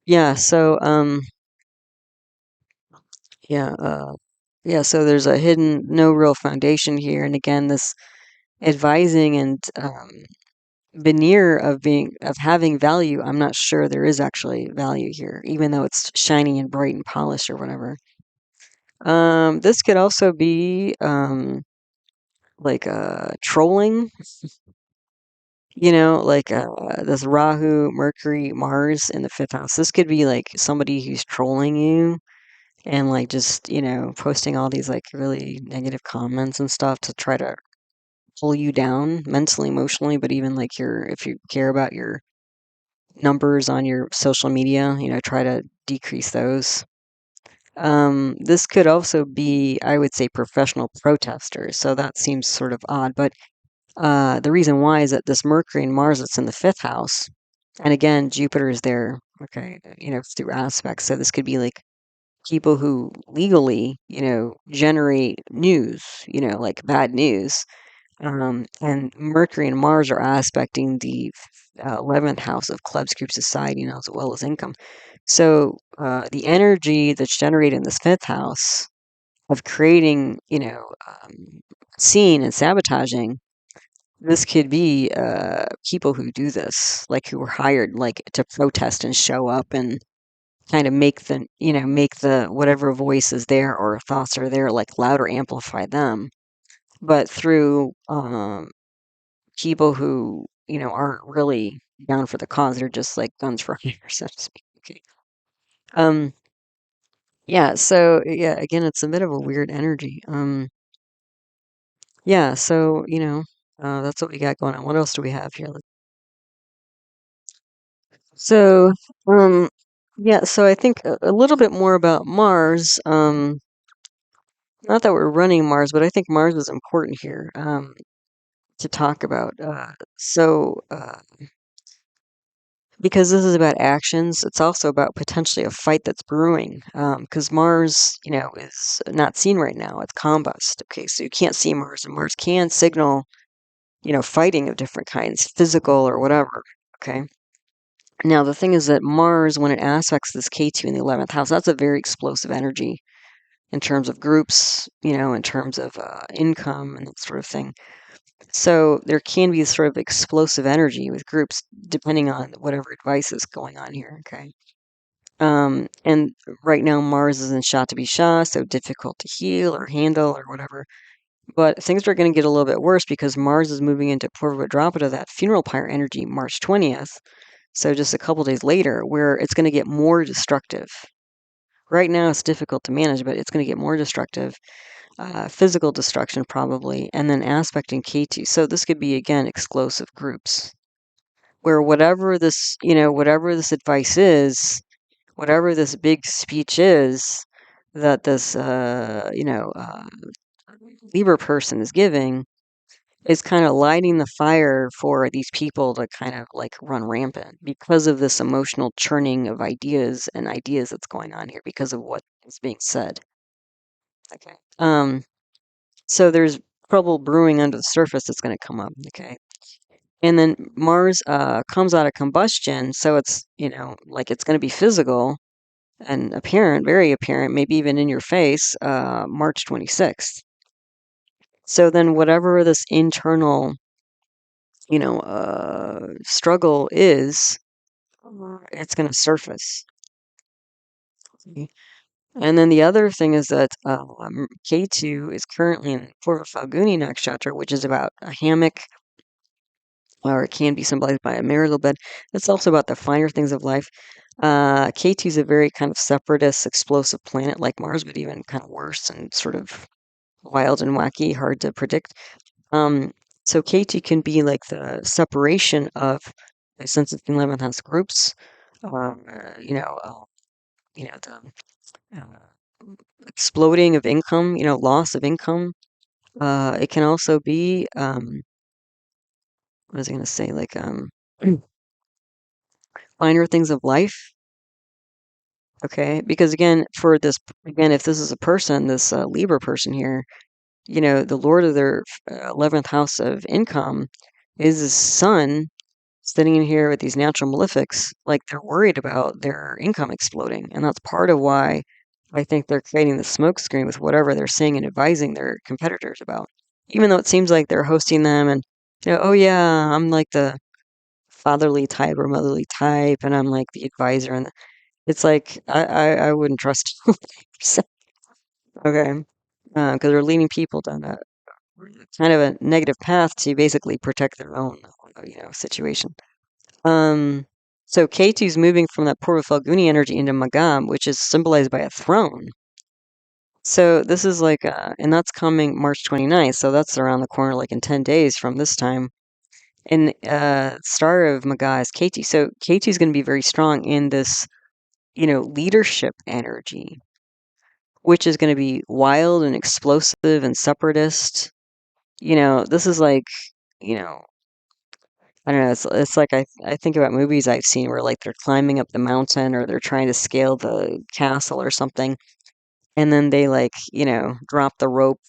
yeah, so, yeah, yeah, so there's a hidden, no real foundation here. And again, this advising and veneer of having value, I'm not sure there is actually value here, even though it's shiny and bright and polished or whatever. This could also be like trolling, like this Rahu, Mercury, Mars in the fifth house. This could be like somebody who's trolling you and like just, posting all these like really negative comments and stuff to try to pull you down mentally, emotionally, but even like if you care about your numbers on your social media, try to decrease those. This could also be, I would say, professional protesters. So that seems sort of odd, but the reason why is that this Mercury and Mars that's in the fifth house, and again, Jupiter is there, okay, through aspects. So this could be like people who legally, generate news, like bad news. And Mercury and Mars are aspecting the 11th house of clubs, group, society, as well as income. So the energy that's generated in this fifth house of creating, scene and sabotaging, this could be people who do this, like who were hired, like to protest and show up and kind of make the whatever voice is there or thoughts are there, like louder, amplify them. But through people who, aren't really down for the cause, they're just like guns for hire, so to speak. Okay. Um, yeah, so yeah, again, it's a bit of a weird energy. Yeah, so, that's what we got going on. What else do we have here? So, um, yeah, so I think a little bit more about Mars. Not that we're running Mars, but I think Mars is important here to talk about. Because this is about actions, it's also about potentially a fight that's brewing. Because Mars, is not seen right now. It's combust. Okay, so you can't see Mars, and Mars can signal, fighting of different kinds, physical or whatever. Okay. Now, the thing is that Mars, when it aspects this K2 in the 11th house, that's a very explosive energy in terms of groups, in terms of income and that sort of thing. So there can be sort of explosive energy with groups depending on whatever advice is going on here. Okay. And right now Mars is in Sha to be Sha, so difficult to heal or handle or whatever. But things are going to get a little bit worse because Mars is moving into Uttara Bhadrapada, that funeral pyre energy, March 20th. So just a couple days later, where it's going to get more destructive. Right now it's difficult to manage, but it's going to get more destructive. physical destruction probably, and then aspecting Ketu. So this could be, again, explosive groups where whatever this advice is, whatever this big speech is that this, Libra person is giving is kind of lighting the fire for these people to kind of like run rampant because of this emotional churning of ideas and ideas that's going on here because of what is being said. Okay. So there's trouble brewing under the surface that's going to come up. Okay. And then Mars comes out of combustion, so it's, like it's going to be physical and apparent, very apparent, maybe even in your face, March 26th. So then whatever this internal, struggle is, it's going to surface. And then the other thing is that K2 is currently in Purva Falguni nakshatra, which is about a hammock, or it can be symbolized by a marital bed. It's also about the finer things of life. K2 is a very kind of separatist, explosive planet like Mars, but even kind of worse and sort of wild and wacky, hard to predict. So K2 can be like the separation of the sense of the 11th house groups, the exploding of income, loss of income. It can also be, what was I going to say, like finer things of life. Okay, because again, if this is a person, this Libra person here, the Lord of their 11th house of income is his sun sitting in here with these natural malefics, like they're worried about their income exploding. And that's part of why I think they're creating the smoke screen with whatever they're saying and advising their competitors about. Even though it seems like they're hosting them and, oh yeah, I'm like the fatherly type or motherly type, and I'm like the advisor. And it's like, I wouldn't trust you. Okay. Because they're leading people down a kind of a negative path to basically protect their own, situation. Um, so Ketu's moving from that Purva Falguni energy into Magam, which is symbolized by a throne. So this is like, and that's coming March 29th. So that's around the corner, like in 10 days from this time. And star of Maga is Ketu. So Ketu is going to be very strong in this, leadership energy, which is going to be wild and explosive and separatist. This is like, you know, I don't know. It's like I think about movies I've seen where like they're climbing up the mountain or they're trying to scale the castle or something, and then they like drop the rope,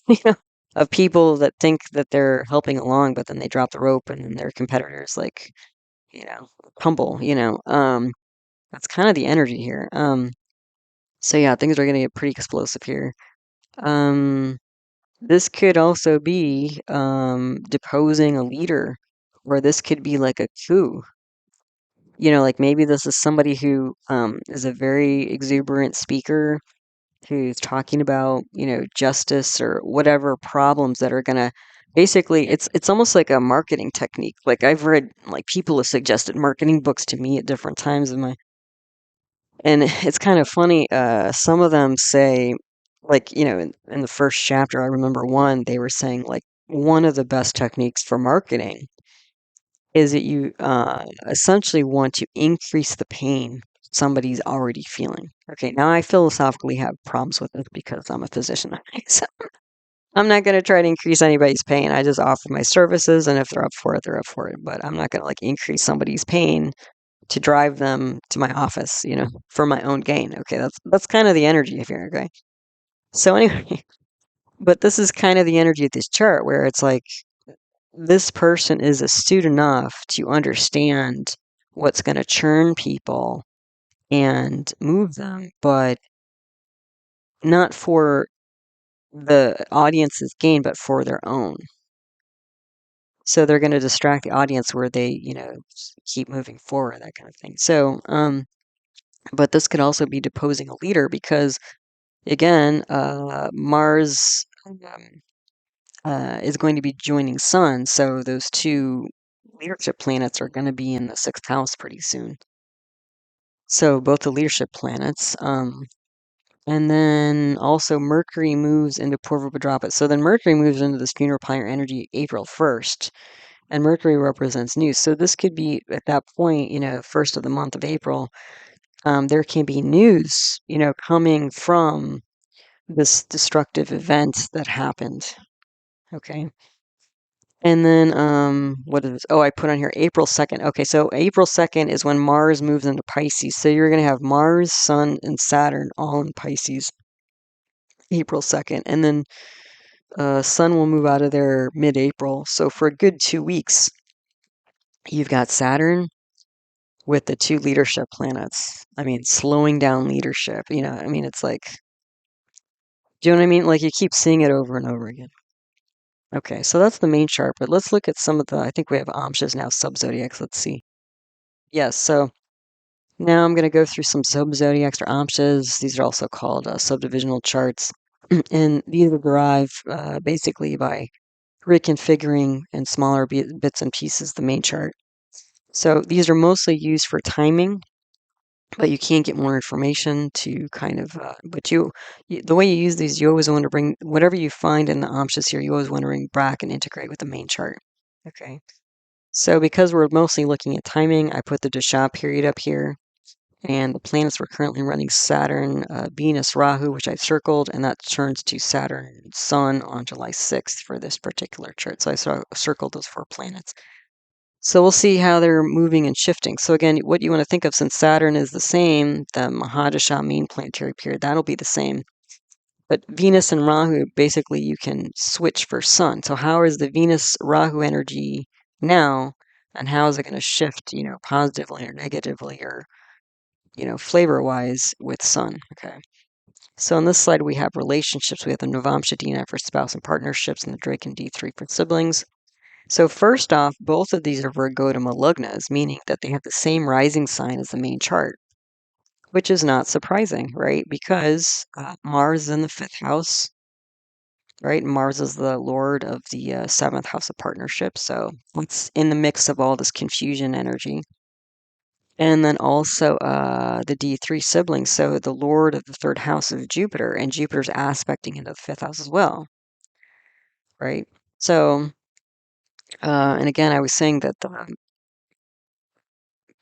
of people that think that they're helping along, but then they drop the rope and then their competitors like you know tumble. That's kind of the energy here. So yeah, things are gonna get pretty explosive here. Um, this could also be deposing a leader, or this could be like a coup. Like maybe this is somebody who is a very exuberant speaker who's talking about, justice or whatever problems that are gonna basically it's almost like a marketing technique. Like I've read like people have suggested marketing books to me at different times in my and it's kind of funny, some of them say like, in the first chapter I remember one, they were saying like one of the best techniques for marketing is that you essentially want to increase the pain somebody's already feeling. Okay, now I philosophically have problems with it because I'm a physician. So I'm not going to try to increase anybody's pain. I just offer my services, and if they're up for it, they're up for it. But I'm not going to like increase somebody's pain to drive them to my office, for my own gain. Okay, that's kind of the energy of here. Okay, so anyway, but this is kind of the energy of this chart where it's like this person is astute enough to understand what's going to churn people and move them, but not for the audience's gain, but for their own. So they're going to distract the audience where they, keep moving forward, that kind of thing. So, but this could also be deposing a leader because, again, Mars is going to be joining Sun. So those two leadership planets are going to be in the sixth house pretty soon. So both the leadership planets. And then also Mercury moves into Uttara Bhadrapada. So then Mercury moves into this funeral planner energy April 1st. And Mercury represents news. So this could be at that point, first of the month of April, there can be news, coming from this destructive event that happened. Okay. And then what is oh, I put on here April 2nd. Okay, so April 2nd is when Mars moves into Pisces. So you're going to have Mars, Sun, and Saturn all in Pisces April 2nd. And then Sun will move out of there mid-April. So for a good 2 weeks, you've got Saturn with the two leadership planets. I mean, slowing down leadership. It's like, do you know what I mean? Like you keep seeing it over and over again. Okay, so that's the main chart, but let's look at some of I think we have amshas now, subzodiacs. Let's see. Yes, so now I'm going to go through some subzodiacs or amshas. These are also called subdivisional charts. And these are derived basically by reconfiguring in smaller bits and pieces the main chart. So these are mostly used for timing, but you can get more information to kind of, the way you use these, you always want to bring whatever you find in the amshas here, you always want to bring back and integrate with the main chart. Okay. So because we're mostly looking at timing, I put the dasha period up here. And the planets we're currently running Saturn, Venus, Rahu, which I circled, and that turns to Saturn, Sun on July 6th for this particular chart. So I circled those 4 planets. So we'll see how they're moving and shifting. So again, what you want to think of, since Saturn is the same, the Mahadasha mean planetary period, that'll be the same. But Venus and Rahu, basically you can switch for Sun. So how is the Venus-Rahu energy now, and how is it going to shift, positively or negatively or flavor-wise with Sun? Okay. So on this slide, we have relationships. We have the Navamsha Dina for spouse and partnerships, and the Drake and D3 for siblings. So first off, both of these are Virgodama lugnas, meaning that they have the same rising sign as the main chart, which is not surprising, right? Because Mars is in the 5th house, right? Mars is the lord of the 7th house of partnership, so it's in the mix of all this confusion energy. And then also the D3 siblings, so the lord of the 3rd house of Jupiter, and Jupiter's aspecting into the 5th house as well, right? So, and again, I was saying that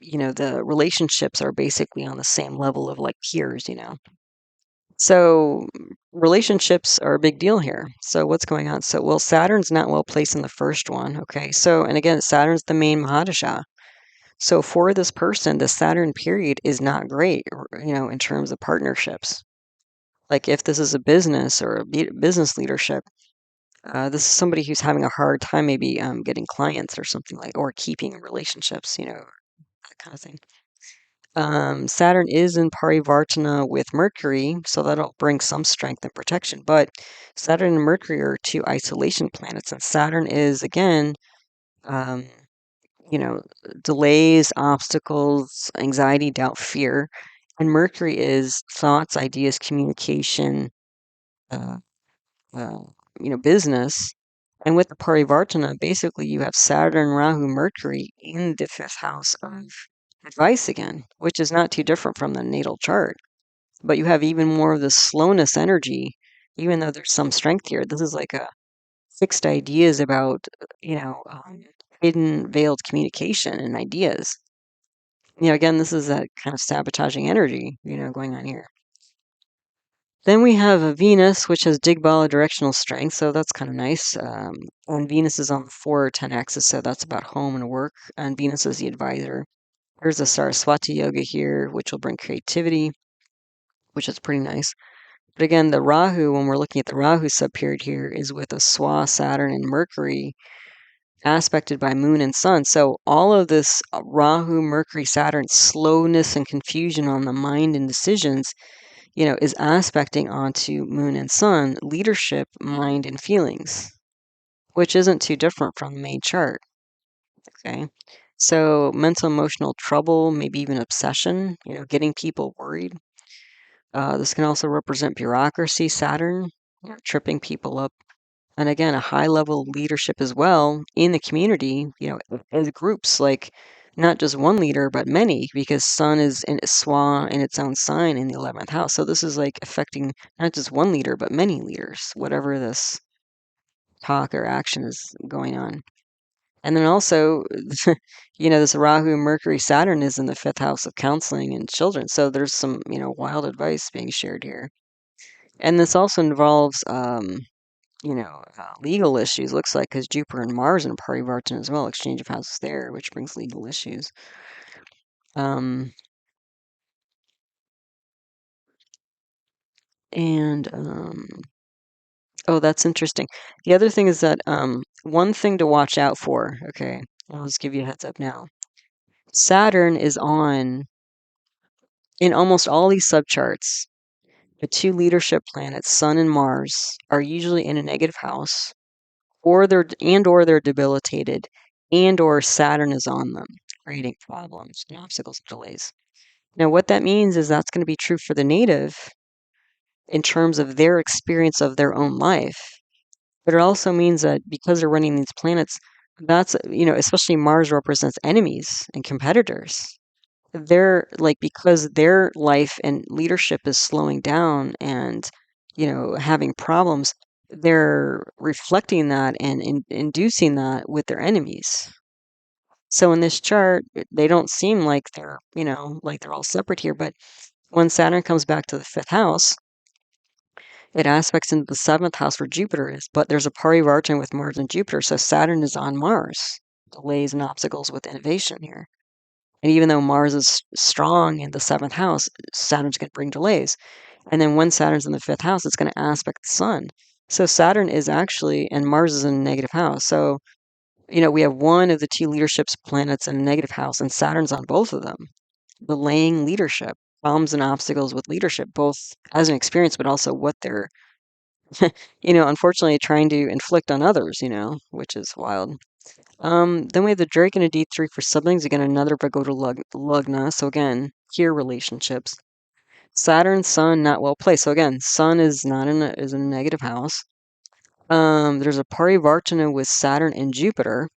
the relationships are basically on the same level of like peers. So relationships are a big deal here. So what's going on? So, well, Saturn's not well placed in the first one. Okay. So, and again, Saturn's the main Mahadasha. So for this person, the Saturn period is not great, in terms of partnerships. Like if this is a business or a business leadership, this is somebody who's having a hard time maybe getting clients or something like, or keeping relationships, that kind of thing. Saturn is in parivartana with Mercury, so that'll bring some strength and protection. But Saturn and Mercury are 2 isolation planets, and Saturn is, again, um, delays, obstacles, anxiety, doubt, fear. And Mercury is thoughts, ideas, communication, uh, uh, business. And with the parivartana, basically you have Saturn, Rahu, Mercury in the 5th house of advice again, which is not too different from the natal chart. But you have even more of the slowness energy, even though there's some strength here. This is like a fixed ideas about, hidden veiled communication and ideas. Again, this is that kind of sabotaging energy, going on here. Then we have a Venus, which has Digbala directional strength, so that's kind of nice. And Venus is on the 4 or 10 axis, so that's about home and work. And Venus is the advisor. There's a Saraswati yoga here, which will bring creativity, which is pretty nice. But again, the Rahu, when we're looking at the Rahu subperiod here, is with a Swa, Saturn, and Mercury aspected by Moon and Sun. So all of this Rahu, Mercury, Saturn, slowness and confusion on the mind and decisions, is aspecting onto Moon and Sun, leadership, mind, and feelings, which isn't too different from the main chart. Okay. So mental emotional trouble, maybe even obsession, getting people worried. This can also represent bureaucracy, Saturn, tripping people up. And again, a high level of leadership as well in the community, as groups like not just one leader, but many, because Sun is in Swa in its own sign in the 11th house. So this is like affecting not just one leader, but many leaders, whatever this talk or action is going on. And then also, this Rahu, Mercury, Saturn is in the 5th house of counseling and children. So there's some, wild advice being shared here. And this also involves, legal issues, looks like, because Jupiter and Mars in parivartana as well, exchange of houses there, which brings legal issues. Um, and, oh, that's interesting. The other thing is that one thing to watch out for, okay, I'll just give you a heads up now. Saturn is on, in almost all these subcharts, the two leadership planets, Sun and Mars, are usually in a negative house, or they're debilitated, and or Saturn is on them, creating problems and obstacles and delays. Now, what that means is that's going to be true for the native in terms of their experience of their own life. But it also means that because they're running these planets, that's, especially Mars represents enemies and competitors. They're like, because their life and leadership is slowing down and, having problems, they're reflecting that and inducing that with their enemies. So in this chart, they don't seem like they're, like they're all separate here. But when Saturn comes back to the 5th house, it aspects into the 7th house where Jupiter is, but there's a parivartana with Mars and Jupiter, so Saturn is on Mars. Delays and obstacles with innovation here. And even though Mars is strong in the 7th house, Saturn's going to bring delays. And then when Saturn's in the 5th house, it's going to aspect the Sun. So Saturn is actually, and Mars is in a negative house. So, we have one of the two leadership's planets in a negative house, and Saturn's on both of them, delaying leadership, problems and obstacles with leadership, both as an experience, but also what they're unfortunately trying to inflict on others, which is wild. Then we have the Drake and a D3 for siblings. Again, another Vagoda Lugna. So again, peer relationships. Saturn, Sun, not well placed. So again, Sun is not is in a negative house. There's a parivartana with Saturn and Jupiter.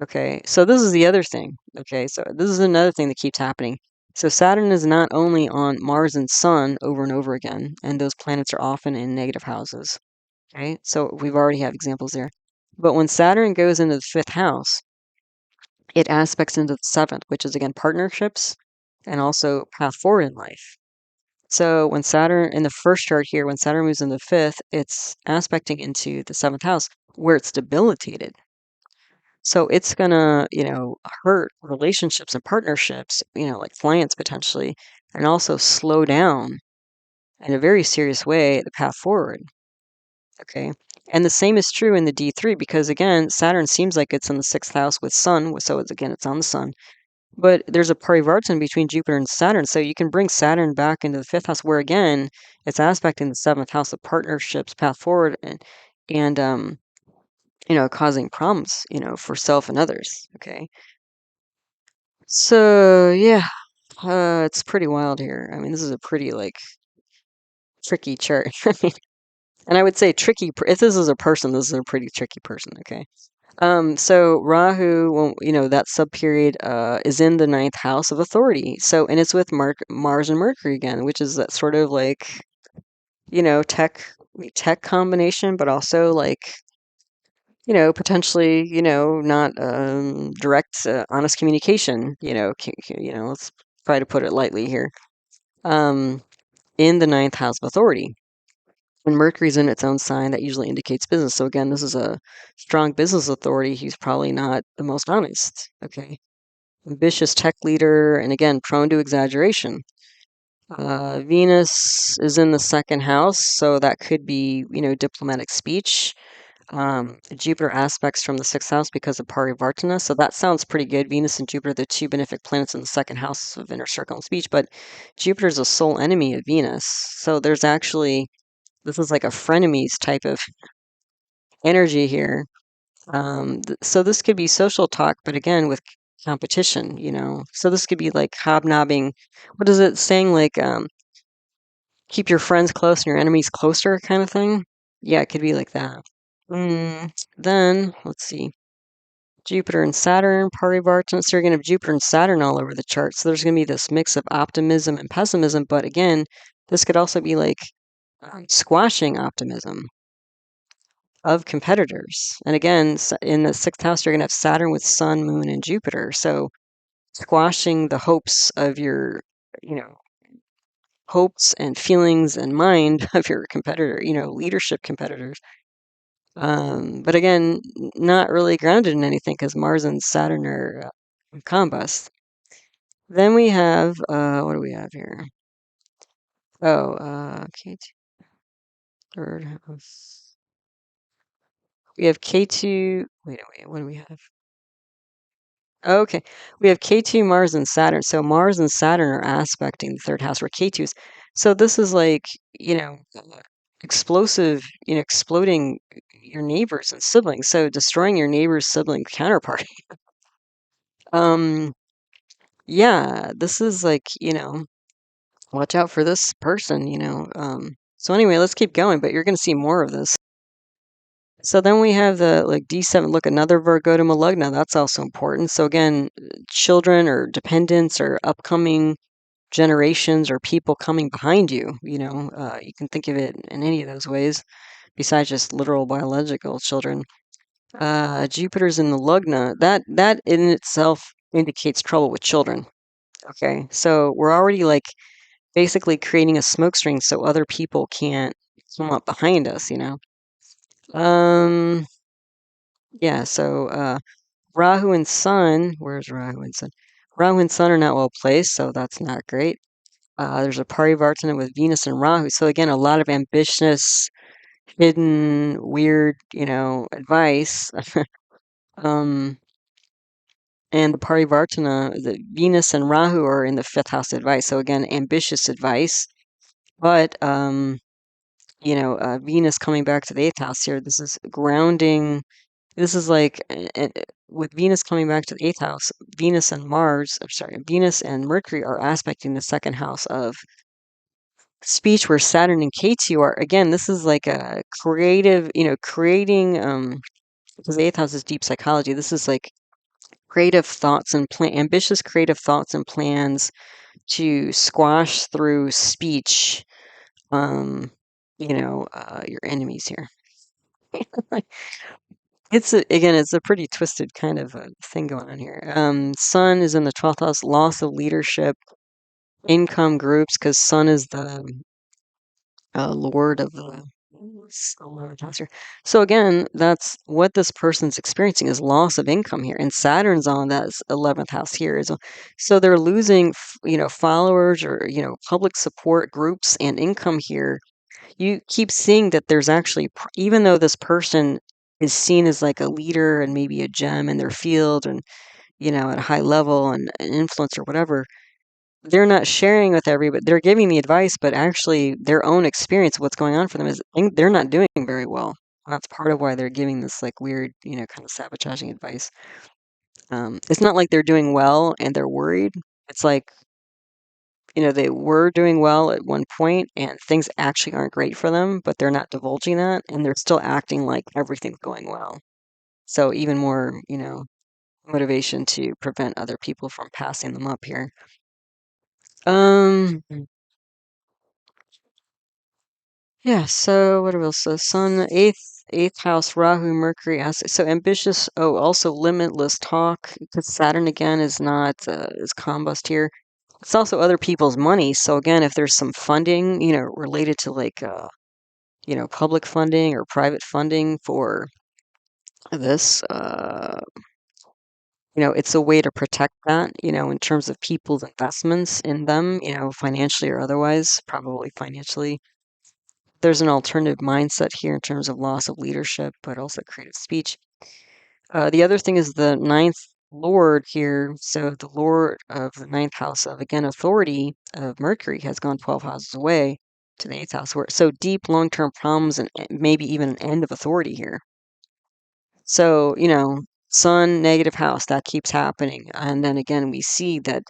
Okay, so this is the other thing. Okay, so this is another thing that keeps happening. So Saturn is not only on Mars and Sun over and over again, and those planets are often in negative houses. Okay, so we've already had examples there. But when Saturn goes into the 5th house, it aspects into the 7th, which is again partnerships and also path forward in life. So when Saturn, in the first chart here, when Saturn moves in the 5th, it's aspecting into the 7th house where it's debilitated. So it's gonna, hurt relationships and partnerships, like clients potentially, and also slow down in a very serious way the path forward. Okay. And the same is true in the D3 because again, Saturn seems like it's in the 6th house with Sun, so it's on the Sun. But there's a parivartana between Jupiter and Saturn, so you can bring Saturn back into the 5th house where again, it's aspecting the 7th house of partnerships, path forward, and causing problems, for self and others. Okay. So yeah, it's pretty wild here. I mean, this is a pretty like tricky chart. And I would say tricky. If this is a person, this is a pretty tricky person. Okay. So Rahu, well, that subperiod is in the 9th house of authority. So, and it's with Mars and Mercury again, which is that sort of like, tech combination, but also like, potentially, not direct, honest communication. Let's try to put it lightly here. In the 9th house of authority. When Mercury's in its own sign, that usually indicates business. So again, this is a strong business authority. He's probably not the most honest. Okay. Ambitious tech leader, and again, prone to exaggeration. Venus is in the 2nd house, so that could be, diplomatic speech. Jupiter aspects from the 6th house because of parivartana, so that sounds pretty good. Venus and Jupiter, the two benefic planets in the 2nd house of inner circle and speech, but Jupiter's a sole enemy of Venus. So there's actually, this is like a frenemies type of energy here. So this could be social talk, but again, with competition, So this could be like hobnobbing. What is it saying? Like, keep your friends close and your enemies closer kind of thing? Yeah, it could be like that. Then, let's see. Jupiter and Saturn, parivartana. So you're going to have Jupiter and Saturn all over the chart. So there's going to be this mix of optimism and pessimism. But again, this could also be like squashing optimism of competitors. And again, in the sixth house, you're going to have Saturn with Sun, Moon, and Jupiter. So squashing the hopes of your, hopes and feelings and mind of your competitor, leadership competitors. But again, not really grounded in anything because Mars and Saturn are combust. Then we have, what do we have here? Oh, K2, third house. We have K2, wait, what do we have? Okay, we have K2, Mars, and Saturn. So Mars and Saturn are aspecting the third house where K2 is. So this is like, explosive, exploding your neighbors and siblings. So destroying your neighbor's sibling counterpart. Yeah, this is like, watch out for this person. So anyway, let's keep going, but you're going to see more of this. So then we have the like D7, look, another Virgo to Malugna. That's also important. So again, children or dependents or upcoming generations or people coming behind you, you can think of it in any of those ways besides just literal biological children. Jupiter's in the Lugna. That in itself indicates trouble with children. Okay, so we're already like basically creating a smoke screen so other people can't come up behind us. Um, yeah, so Rahu and Sun, where's Rahu and Sun? Rahu and Sun are not well placed, so that's not great. There's a parivartana with Venus and Rahu. So again, a lot of ambitious, hidden, weird, advice. um, and the parivartana, the Venus and Rahu are in the fifth house advice. So again, ambitious advice, but Venus coming back to the eighth house here. This is grounding. This is like with Venus coming back to the eighth house, Venus and Mars, I'm sorry, Venus and Mercury are aspecting the second house of speech, where Saturn and K2 are. Again, this is like a creative, creating, because the eighth house is deep psychology. This is like creative thoughts and ambitious creative thoughts and plans to squash through speech, your enemies here. It's a pretty twisted kind of thing going on here. Sun is in the 12th house, loss of leadership, income groups, because Sun is the lord of the 11th house here. So again, that's what this person's experiencing is loss of income here, and Saturn's on that 11th house here as well. So they're losing, followers or public support groups and income here. You keep seeing that there's actually, even though this person is seen as like a leader and maybe a gem in their field and, at a high level and an influence or whatever, they're not sharing with everybody. They're giving the advice, but actually their own experience, what's going on for them is they're not doing very well. That's part of why they're giving this like weird, kind of sabotaging advice. It's not like they're doing well and they're worried. It's like, they were doing well at one point and things actually aren't great for them, but they're not divulging that and they're still acting like everything's going well. So even more, motivation to prevent other people from passing them up here. Um, yeah, so what else? So Sun, eighth house, Rahu, Mercury, so ambitious, also limitless talk, because Saturn again is not, is combust here. It's also other people's money. So again, if there's some funding, related to like, public funding or private funding for this, it's a way to protect that, in terms of people's investments in them, financially or otherwise, probably financially. There's an alternative mindset here in terms of loss of leadership, but also creative speech. The other thing is the ninth lord here. So the lord of the ninth house of, again, authority of Mercury has gone 12 houses away to the eighth house. So deep long-term problems and maybe even an end of authority here. So, Sun, negative house, that keeps happening. And then again, we see that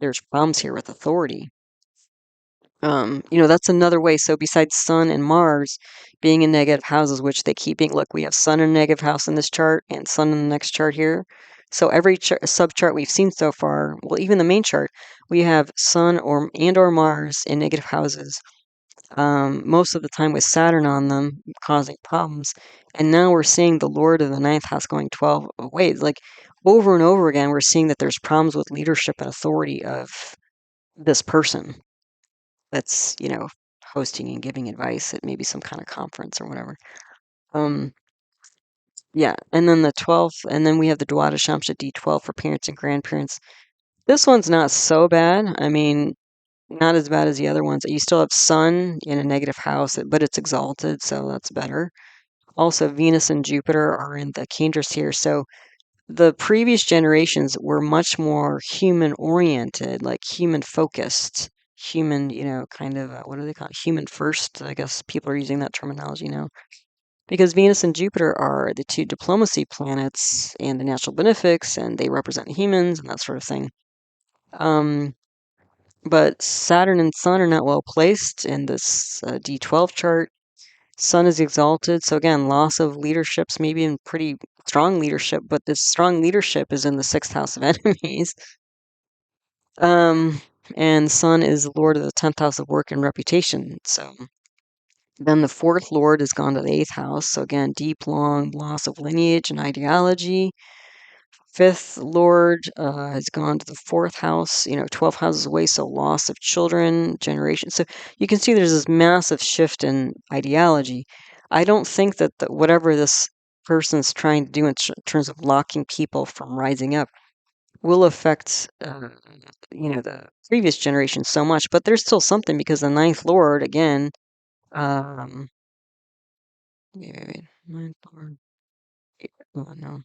there's problems here with authority. That's another way. So besides Sun and Mars being in negative houses, which they keep being, look, we have Sun in a negative house in this chart and Sun in the next chart here. So every subchart we've seen so far, well, even the main chart, we have Sun or Mars in negative houses. Most of the time with Saturn on them causing problems. And now we're seeing the Lord of the ninth house going 12 ways. Like over and over again, we're seeing that there's problems with leadership and authority of this person that's, hosting and giving advice at maybe some kind of conference or whatever. Um, yeah, and then the 12th, and then we have the Dwadashamsha D12 for parents and grandparents. This one's not so bad. I mean, not as bad as the other ones. You still have Sun in a negative house, but it's exalted, so that's better. Also, Venus and Jupiter are in the Kendras here, so the previous generations were much more human oriented, like human focused, human, kind of, what do they call it? Human first. I guess people are using that terminology now. Because Venus and Jupiter are the two diplomacy planets and the natural benefics, and they represent humans and that sort of thing. But Saturn and Sun are not well placed in this D12 chart. Sun is exalted, so again, loss of leaderships, maybe in pretty strong leadership, but this strong leadership is in the sixth house of enemies. And Sun is Lord of the 10th house of work and reputation. So then the fourth Lord has gone to the 8th house. So again, deep, long loss of lineage and ideology. Fifth Lord has gone to the fourth house, 12 houses away, so loss of children, generation. So you can see there's this massive shift in ideology. I don't think that whatever this person's trying to do in terms of locking people from rising up will affect, the previous generation so much, but there's still something because the ninth Lord, again, wait, ninth Lord, oh no.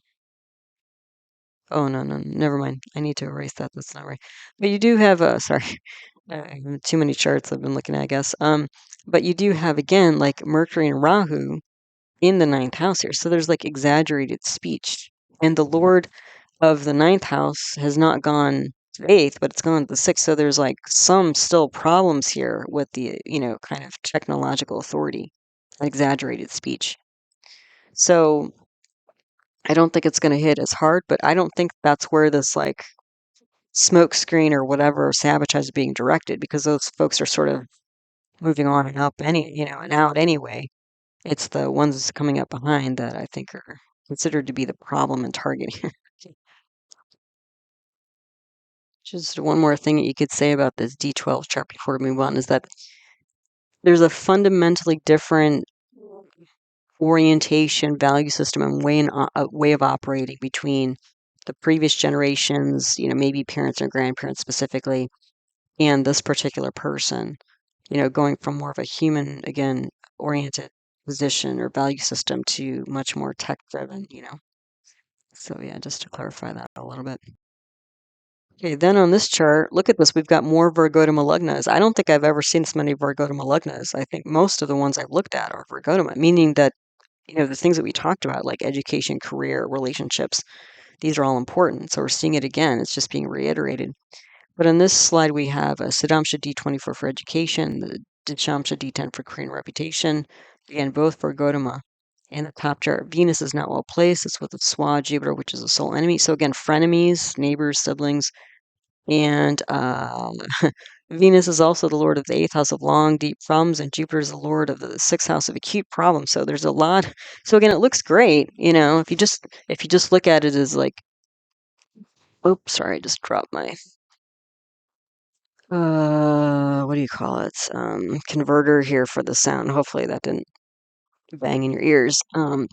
Oh, no, no, never mind. I need to erase that. That's not right. But you do have sorry, too many charts I've been looking at, I guess. But you do have again like Mercury and Rahu in the ninth house here. So there's like exaggerated speech. And the Lord of the ninth house has not gone to the eighth, but it's gone to the sixth. So there's like some still problems here with the, kind of technological authority, exaggerated speech. So I don't think it's going to hit as hard, but I don't think that's where this like smoke screen or whatever sabotage is being directed because those folks are sort of moving on and up and out anyway. It's the ones coming up behind that I think are considered to be the problem and targeting. Just one more thing that you could say about this D12 chart before we move on is that there's a fundamentally different orientation, value system, and way of operating between the previous generations, maybe parents or grandparents specifically, and this particular person, going from more of a human, again, oriented position or value system to. Much more tech driven. So yeah, just to clarify that a little bit. Okay, then on this chart, look at this. We've got more Virgotama lugnas. I don't think I've ever seen this many Virgotama lugnas. I think most of the ones I've looked at are Virgotama, meaning that, the things that we talked about, like education, career, relationships, these are all important. So we're seeing it again. It's just being reiterated. But on this slide, we have a Siddhamsha D24 for education, the Dishamsha D10 for career and reputation. Again, both for Gautama. And the top chart, Venus is not well placed. It's with the Swa Jupiter, which is a soul enemy. So again, frenemies, neighbors, siblings. And Venus is also the lord of the 8th house of long, deep problems, and Jupiter is the lord of the 6th house of acute problems. So there's a lot. So again, it looks great, if you just look at it as like, oops, sorry, I just dropped my what do you call it? Converter here for the sound. Hopefully that didn't bang in your ears. I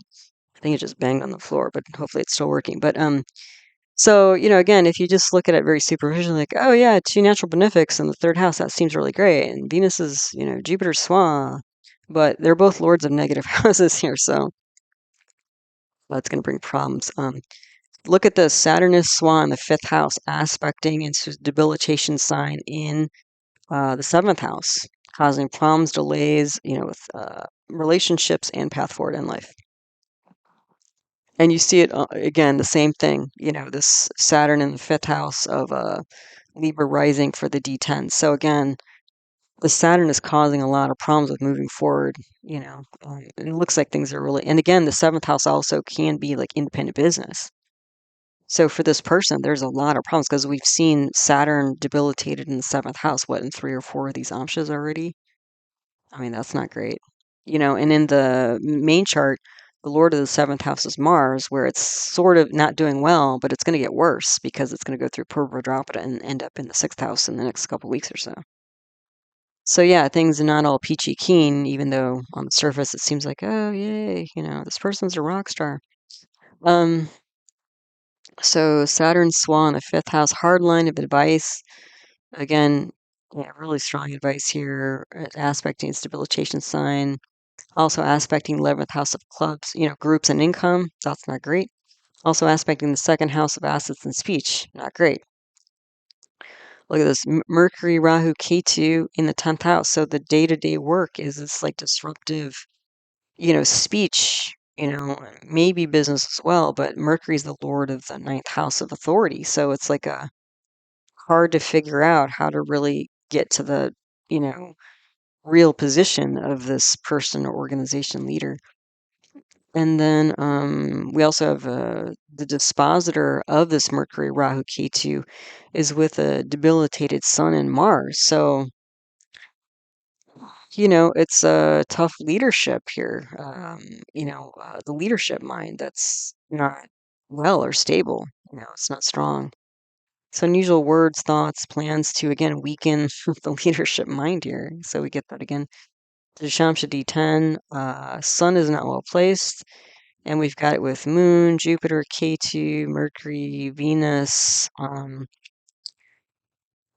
think it just banged on the floor, but hopefully it's still working. But so again, if you just look at it very superficially, like, oh yeah, two natural benefics in the third house, that seems really great. And Venus is, Jupiter's Swa, but they're both lords of negative houses here, so that's going to bring problems. Look at the Saturn is Swa in the 5th house, aspecting into debilitation sign in the 7th house, causing problems, delays, with relationships and path forward in life. And you see it again, the same thing, this Saturn in the 5th house of Libra rising for the D10. So again, the Saturn is causing a lot of problems with moving forward. And it looks like things are really. And again, the seventh house also can be like independent business. So for this person, there's a lot of problems because we've seen Saturn debilitated in the seventh house. What, in 3 or 4 of these amshas already? I mean, that's not great. And in the main chart, the Lord of the seventh house is Mars, where it's sort of not doing well, but it's going to get worse because it's going to go through Uttara Bhadrapada and end up in the sixth house in the next couple weeks or so. So yeah, things are not all peachy keen, even though on the surface it seems like, oh yay, this person's a rock star. So Saturn Swan in the fifth house, hard line of advice. Again, yeah, really strong advice here. Aspecting its debilitation sign. Also aspecting 11th house of clubs, groups and income. That's not great. Also aspecting the second house of assets and speech. Not great. Look at this. Mercury, Rahu, Ketu in the 10th house. So the day-to-day work is this like disruptive, speech, maybe business as well, but Mercury's the lord of the ninth house of authority. So it's like a hard to figure out how to really get to the, real position of this person or organization leader. And then we also have the dispositor of this Mercury, Rahu, Ketu, is with a debilitated Sun and Mars. So, it's a tough leadership here. The leadership mind that's not well or stable. It's not strong. So unusual words, thoughts, plans to, again, weaken the leadership mind here. So we get that again. The Shamsha D10, Sun is not well placed. And we've got it with Moon, Jupiter, K2, Mercury, Venus.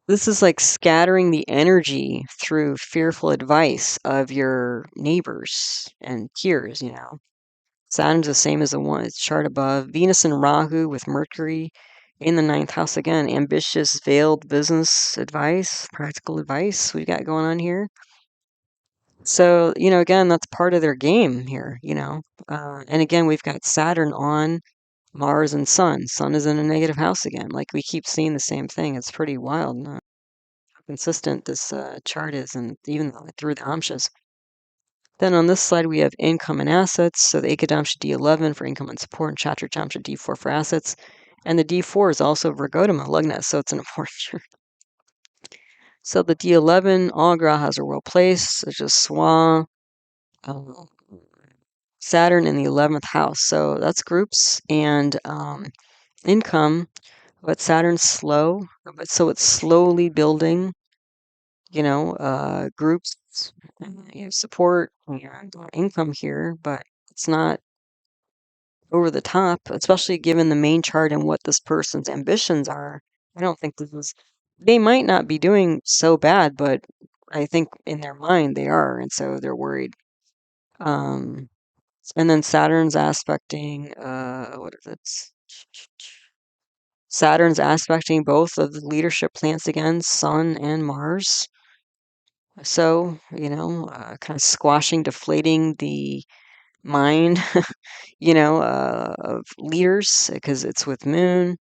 This is like scattering the energy through fearful advice of your neighbors and peers, Saturn's the same as the one chart above. Venus and Rahu with Mercury in the ninth house again. Ambitious, veiled business advice, practical advice we've got going on here. So, again, that's part of their game here, and again, we've got Saturn on Mars and Sun. Sun is in a negative house again. Like we keep seeing the same thing. It's pretty wild how consistent this chart is, and even through the amshas. Then on this slide, we have income and assets. So the Ekadamsha D11 for income and support, and Chatra Jamsha D4 for assets. And the D4 is also Virgodama Lugna, so it's an important chart. So the D11, all grahas are well placed. It's just Swa, Saturn in the 11th house. So that's groups and income, but Saturn's slow. But so it's slowly building, groups, support and income here, but it's not over the top, especially given the main chart and what this person's ambitions are. I don't think they might not be doing so bad, but I think in their mind they are, and so they're worried. And then Saturn's aspecting, what is it? Saturn's aspecting both of the leadership planets again, Sun and Mars. So, kind of squashing, deflating the mind, of leaders because it's with Moon.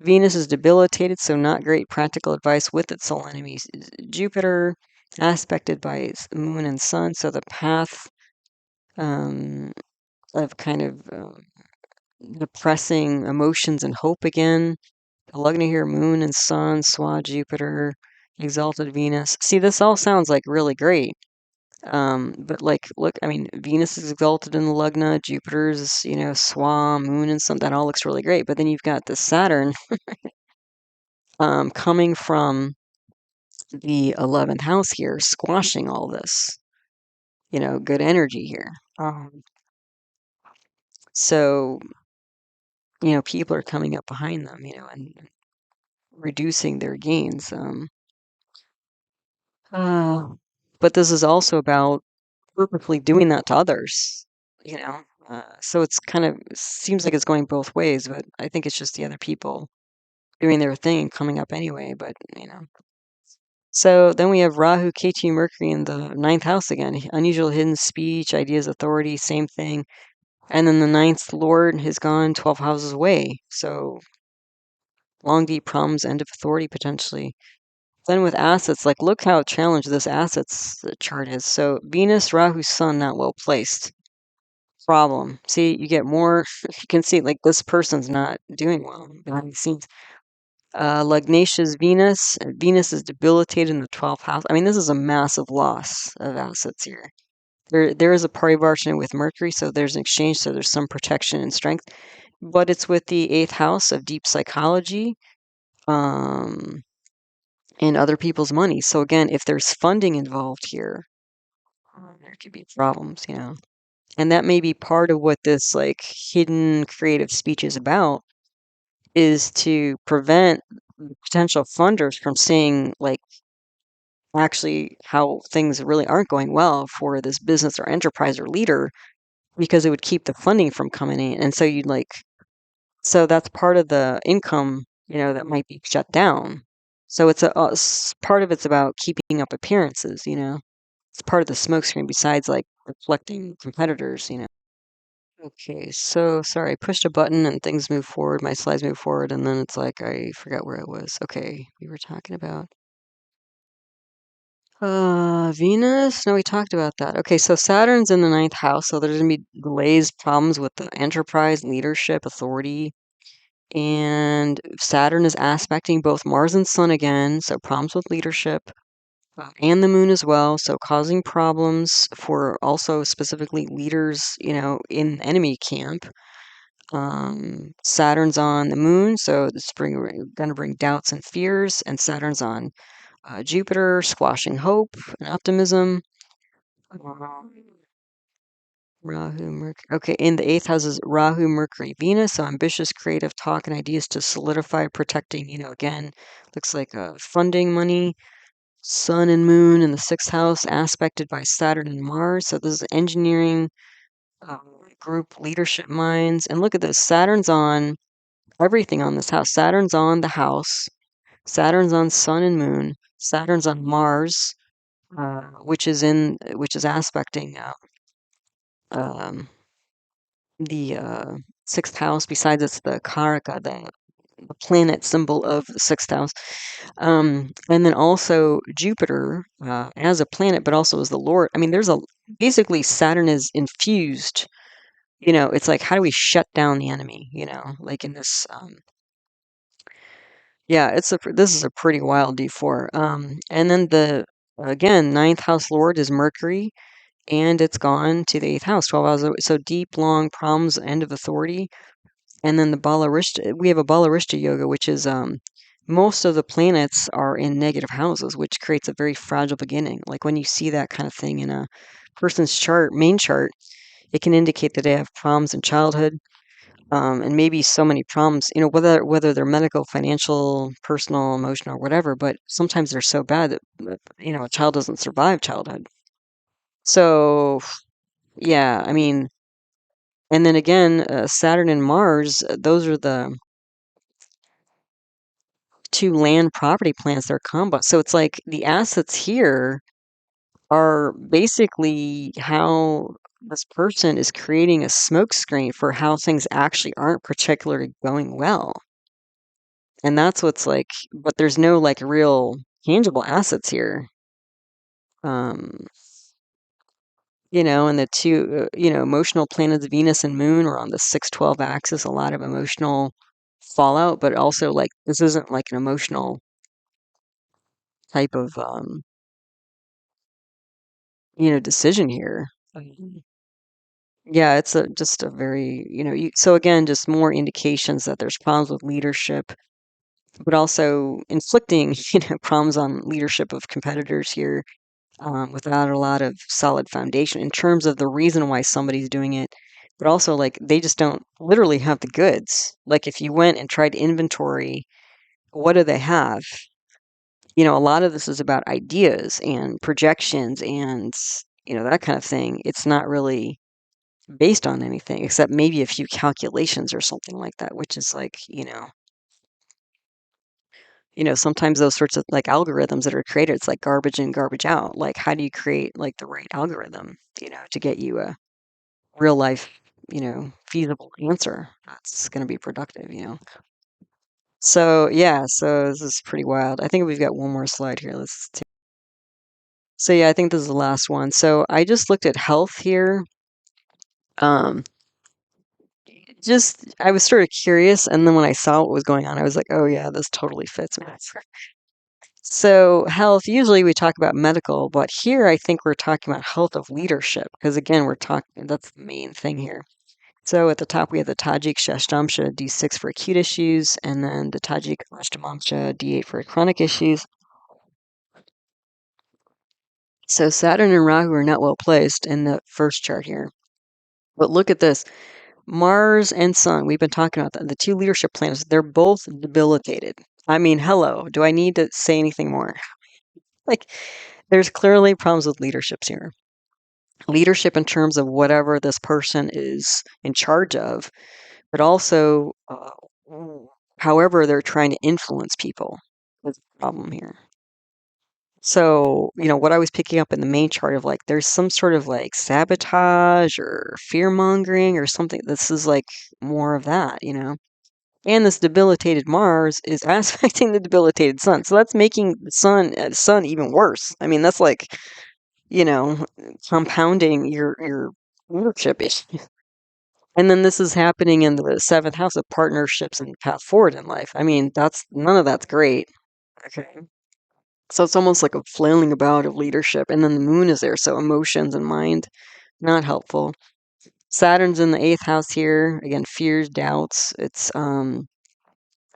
Venus is debilitated, so not great practical advice with its sole enemies. Jupiter, aspected by Moon and Sun, so the path of kind of depressing emotions and hope again. The Lugna here, Moon and Sun, Swa, Jupiter, exalted Venus. See, this all sounds like really great. But like, look, I mean, Venus is exalted in the Lugna, Jupiter's, Swa, Moon and Sun. That all looks really great. But then you've got the Saturn coming from the 11th house here, squashing all this, good energy here. So, people are coming up behind them, and reducing their gains. But this is also about purposely doing that to others, so it's kind of seems like it's going both ways, but I think it's just the other people doing their thing, coming up anyway, but, So then we have Rahu, Ketu, Mercury in the ninth house again. Unusual hidden speech, ideas, authority, same thing. And then the ninth lord has gone 12 houses away. So long, deep problems, end of authority potentially. Then with assets, like look how challenged this assets chart is. So Venus, Rahu, Sun not well placed. Problem. See, you get more. You can see like this person's not doing well behind the scenes. Lugnatius Venus. Venus is debilitated in the 12th house. I mean, this is a massive loss of assets here. There is a parivartana with Mercury, so there's an exchange, so there's some protection and strength. But it's with the 8th house of deep psychology, um, and other people's money. So again, if there's funding involved here, there could be problems, you know. And that may be part of what this like hidden creative speech is about, is to prevent potential funders from seeing like actually how things really aren't going well for this business or enterprise or leader, because it would keep the funding from coming in. And so you'd like, so that's part of the income, you know, that might be shut down. So it's part of it's about keeping up appearances, you know. It's part of the smokescreen besides like reflecting competitors, you know. Okay, so sorry, I pushed a button and things move forward, my slides move forward, and then it's like I forgot where I was. Okay, we were talking about Venus. No, we talked about that. Okay, so Saturn's in the ninth house, so there's gonna be delays, problems with the enterprise, leadership, authority. And Saturn is aspecting both Mars and Sun again, so problems with leadership, and the Moon as well, so causing problems for also specifically leaders, you know, in enemy camp. Saturn's on the Moon, so this going to bring doubts and fears, and Saturn's on Jupiter, squashing hope and optimism. Rahu, Mercury. Okay, in the eighth house is Rahu, Mercury, Venus. So ambitious, creative talk and ideas to solidify, protecting, you know, again, looks like funding money. Sun and Moon in the sixth house, aspected by Saturn and Mars. So this is engineering, group leadership minds. And look at this, Saturn's on everything on this house. Saturn's on the house. Saturn's on Sun and Moon. Saturn's on Mars, which is aspecting um, the sixth house. Besides, it's the karaka, the planet symbol of the sixth house. And then also Jupiter as a planet, but also as the Lord. I mean, basically Saturn is infused. You know, it's like, how do we shut down the enemy? You know, like in this. Yeah, this is a pretty wild D4. And then again, ninth house Lord is Mercury, and it's gone to the eighth house, 12 hours. So deep, long problems, end of authority. And then the Balarishta, we have a Balarishta yoga, which is most of the planets are in negative houses, which creates a very fragile beginning. Like when you see that kind of thing in a person's chart, main chart, it can indicate that they have problems in childhood, and maybe so many problems, you know, whether they're medical, financial, personal, emotional, or whatever. But sometimes they're so bad that you know a child doesn't survive childhood. So yeah, I mean, and then again, Saturn and Mars, those are the two land property plans that are combo. So it's like the assets here are basically how this person is creating a smokescreen for how things actually aren't particularly going well. And that's what's like, but there's no like real tangible assets here. Um, you know, and the two, you know, emotional planets, Venus and Moon, are on the 612 axis, a lot of emotional fallout, but also like this isn't like an emotional type of, you know, decision here. Yeah, it's just a very, you know, so again, just more indications that there's problems with leadership, but also inflicting, you know, problems on leadership of competitors here, without a lot of solid foundation in terms of the reason why somebody's doing it, but also like they just don't literally have the goods. Like if you went and tried to inventory, what do they have? You know, a lot of this is about ideas and projections and, you know, that kind of thing. It's not really based on anything except maybe a few calculations or something like that, which is like, sometimes those sorts of like algorithms that are created, it's like garbage in, garbage out. Like, how do you create like the right algorithm, to get you a real life, feasible answer that's going to be productive? So yeah, so this is pretty wild. I think we've got one more slide here. Let's take. So yeah, I think this is the last one. So I just looked at health here. Um, just I was sort of curious, and then when I saw what was going on, I was like, oh yeah, this totally fits me. So health, usually we talk about medical, but here I think we're talking about health of leadership, because again, we're talking, that's the main thing here. So at the top we have the Tajik Shashtamsha D6 for acute issues, and then the Tajik Ashtamamsha D8 for chronic issues. So Saturn and Rahu are not well placed in the first chart here. But look at this. Mars and Sun, we've been talking about that. The two leadership planets, they're both debilitated. I mean, hello, do I need to say anything more? Like, there's clearly problems with leaderships here. Leadership in terms of whatever this person is in charge of, but also however they're trying to influence people is the problem here. So, what I was picking up in the main chart of like, there's some sort of like sabotage or fear mongering or something. This is like more of that. And this debilitated Mars is aspecting the debilitated Sun. So that's making the sun even worse. I mean, that's like, you know, compounding your leadership issue. And then this is happening in the seventh house of partnerships and path forward in life. I mean, that's none of that's great. Okay. So it's almost like a flailing about of leadership. And then the moon is there, so emotions and mind, not helpful. Saturn's in the eighth house here. Again, fears, doubts. It's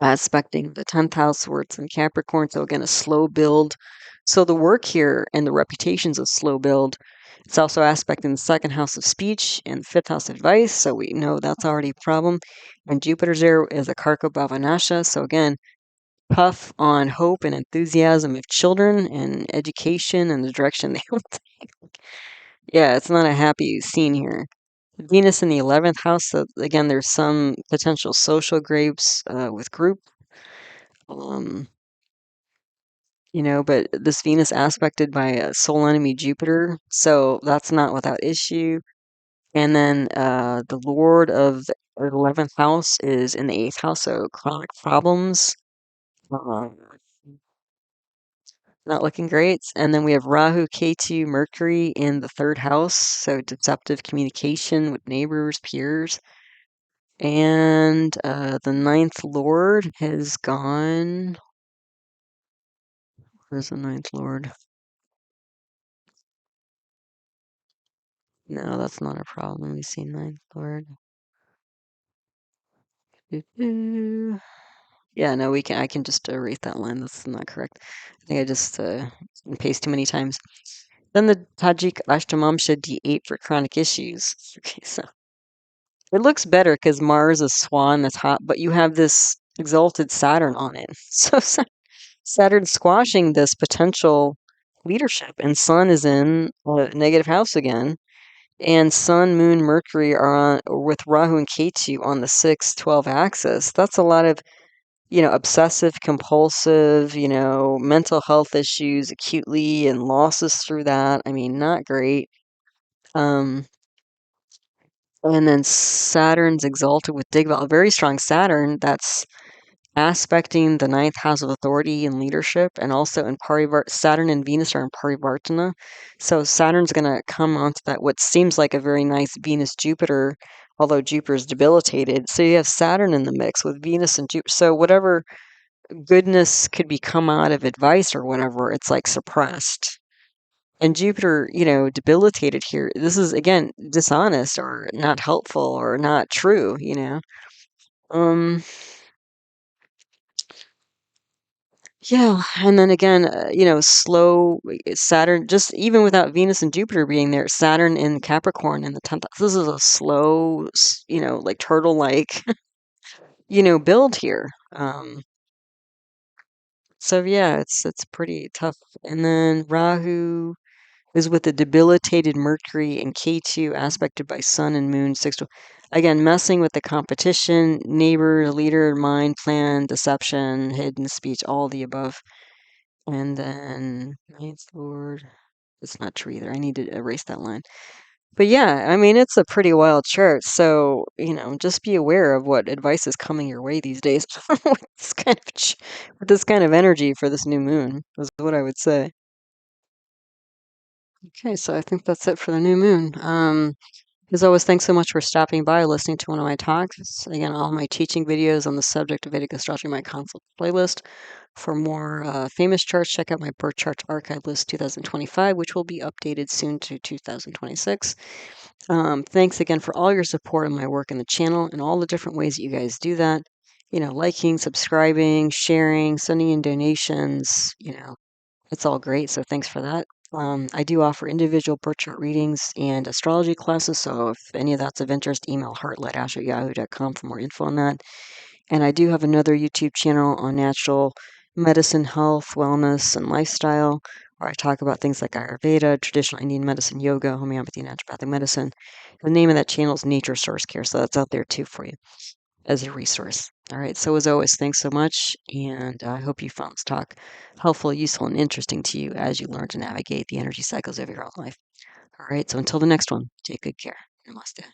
aspecting the 10th house where it's in Capricorn. So again, a slow build. So the work here and the reputation's a slow build. It's also aspecting the second house of speech and fifth house advice. So we know that's already a problem. And Jupiter's there is a karako bhava nasha. So again, tough on hope and enthusiasm of children and education and the direction they want to take. Yeah, it's not a happy scene here. Venus in the 11th house, so again, there's some potential social grapes with group. Um, but this Venus aspected by a soul enemy Jupiter, so that's not without issue. And then the Lord of the 11th house is in the 8th house, so chronic problems. Uh, Not looking great. And then we have Rahu, Ketu, Mercury in the third house, so deceptive communication with neighbors, peers. And the ninth lord has gone. Where's the ninth lord? No, that's not a problem. We see ninth lord. Doo-doo. Yeah, no, I can just erase that line. That's not correct. I think I just paste too many times. Then the Tajik Ashtamamsha D8 for chronic issues. Okay, so it looks better because Mars is swan that's hot, but you have this exalted Saturn on it. So Saturn's squashing this potential leadership, and Sun is in a negative house again. And Sun, Moon, Mercury are on with Rahu and Ketu on the 6-12 axis. That's a lot of, obsessive, compulsive, mental health issues acutely and losses through that. I mean, not great. Um, and then Saturn's exalted with Digval, a very strong Saturn that's aspecting the ninth house of authority and leadership, and also in Saturn and Venus are in parivartana. So Saturn's going to come onto that what seems like a very nice Venus Jupiter, although Jupiter is debilitated. So you have Saturn in the mix with Venus and Jupiter. So whatever goodness could be come out of advice or whatever, it's like suppressed. And Jupiter, debilitated here. This is again dishonest or not helpful. Or not true. Um, Yeah, and then again, slow Saturn, just even without Venus and Jupiter being there, Saturn in Capricorn in the 10th. This is a slow, like turtle-like, build here. So yeah, it's pretty tough. And then Rahu is with the debilitated Mercury and K2 aspected by Sun and Moon 6. Again, messing with the competition, neighbor, leader, mind, plan, deception, hidden speech, all the above. And then ninth lord. It's not true either. I need to erase that line. But yeah, I mean, it's a pretty wild chart. So, just be aware of what advice is coming your way these days with with this kind of energy for this new moon, is what I would say. Okay, so I think that's it for the new moon. As always, thanks so much for stopping by, listening to one of my talks. Again, all my teaching videos on the subject of Vedic astrology, my consult playlist. For more famous charts, check out my birth charts archive list 2025, which will be updated soon to 2026. Thanks again for all your support on my work in the channel and all the different ways that you guys do that. Liking, subscribing, sharing, sending in donations, it's all great. So thanks for that. I do offer individual birth chart readings and astrology classes. So if any of that's of interest, email heartlightash@yahoo.com for more info on that. And I do have another YouTube channel on natural medicine, health, wellness, and lifestyle, where I talk about things like Ayurveda, traditional Indian medicine, yoga, homeopathy, and naturopathic medicine. The name of that channel is Nature Source Care, so that's out there too for you as a resource. All right, so as always, thanks so much, and I hope you found this talk helpful, useful, and interesting to you as you learn to navigate the energy cycles of your own life. All right, so until the next one, take good care. Namaste.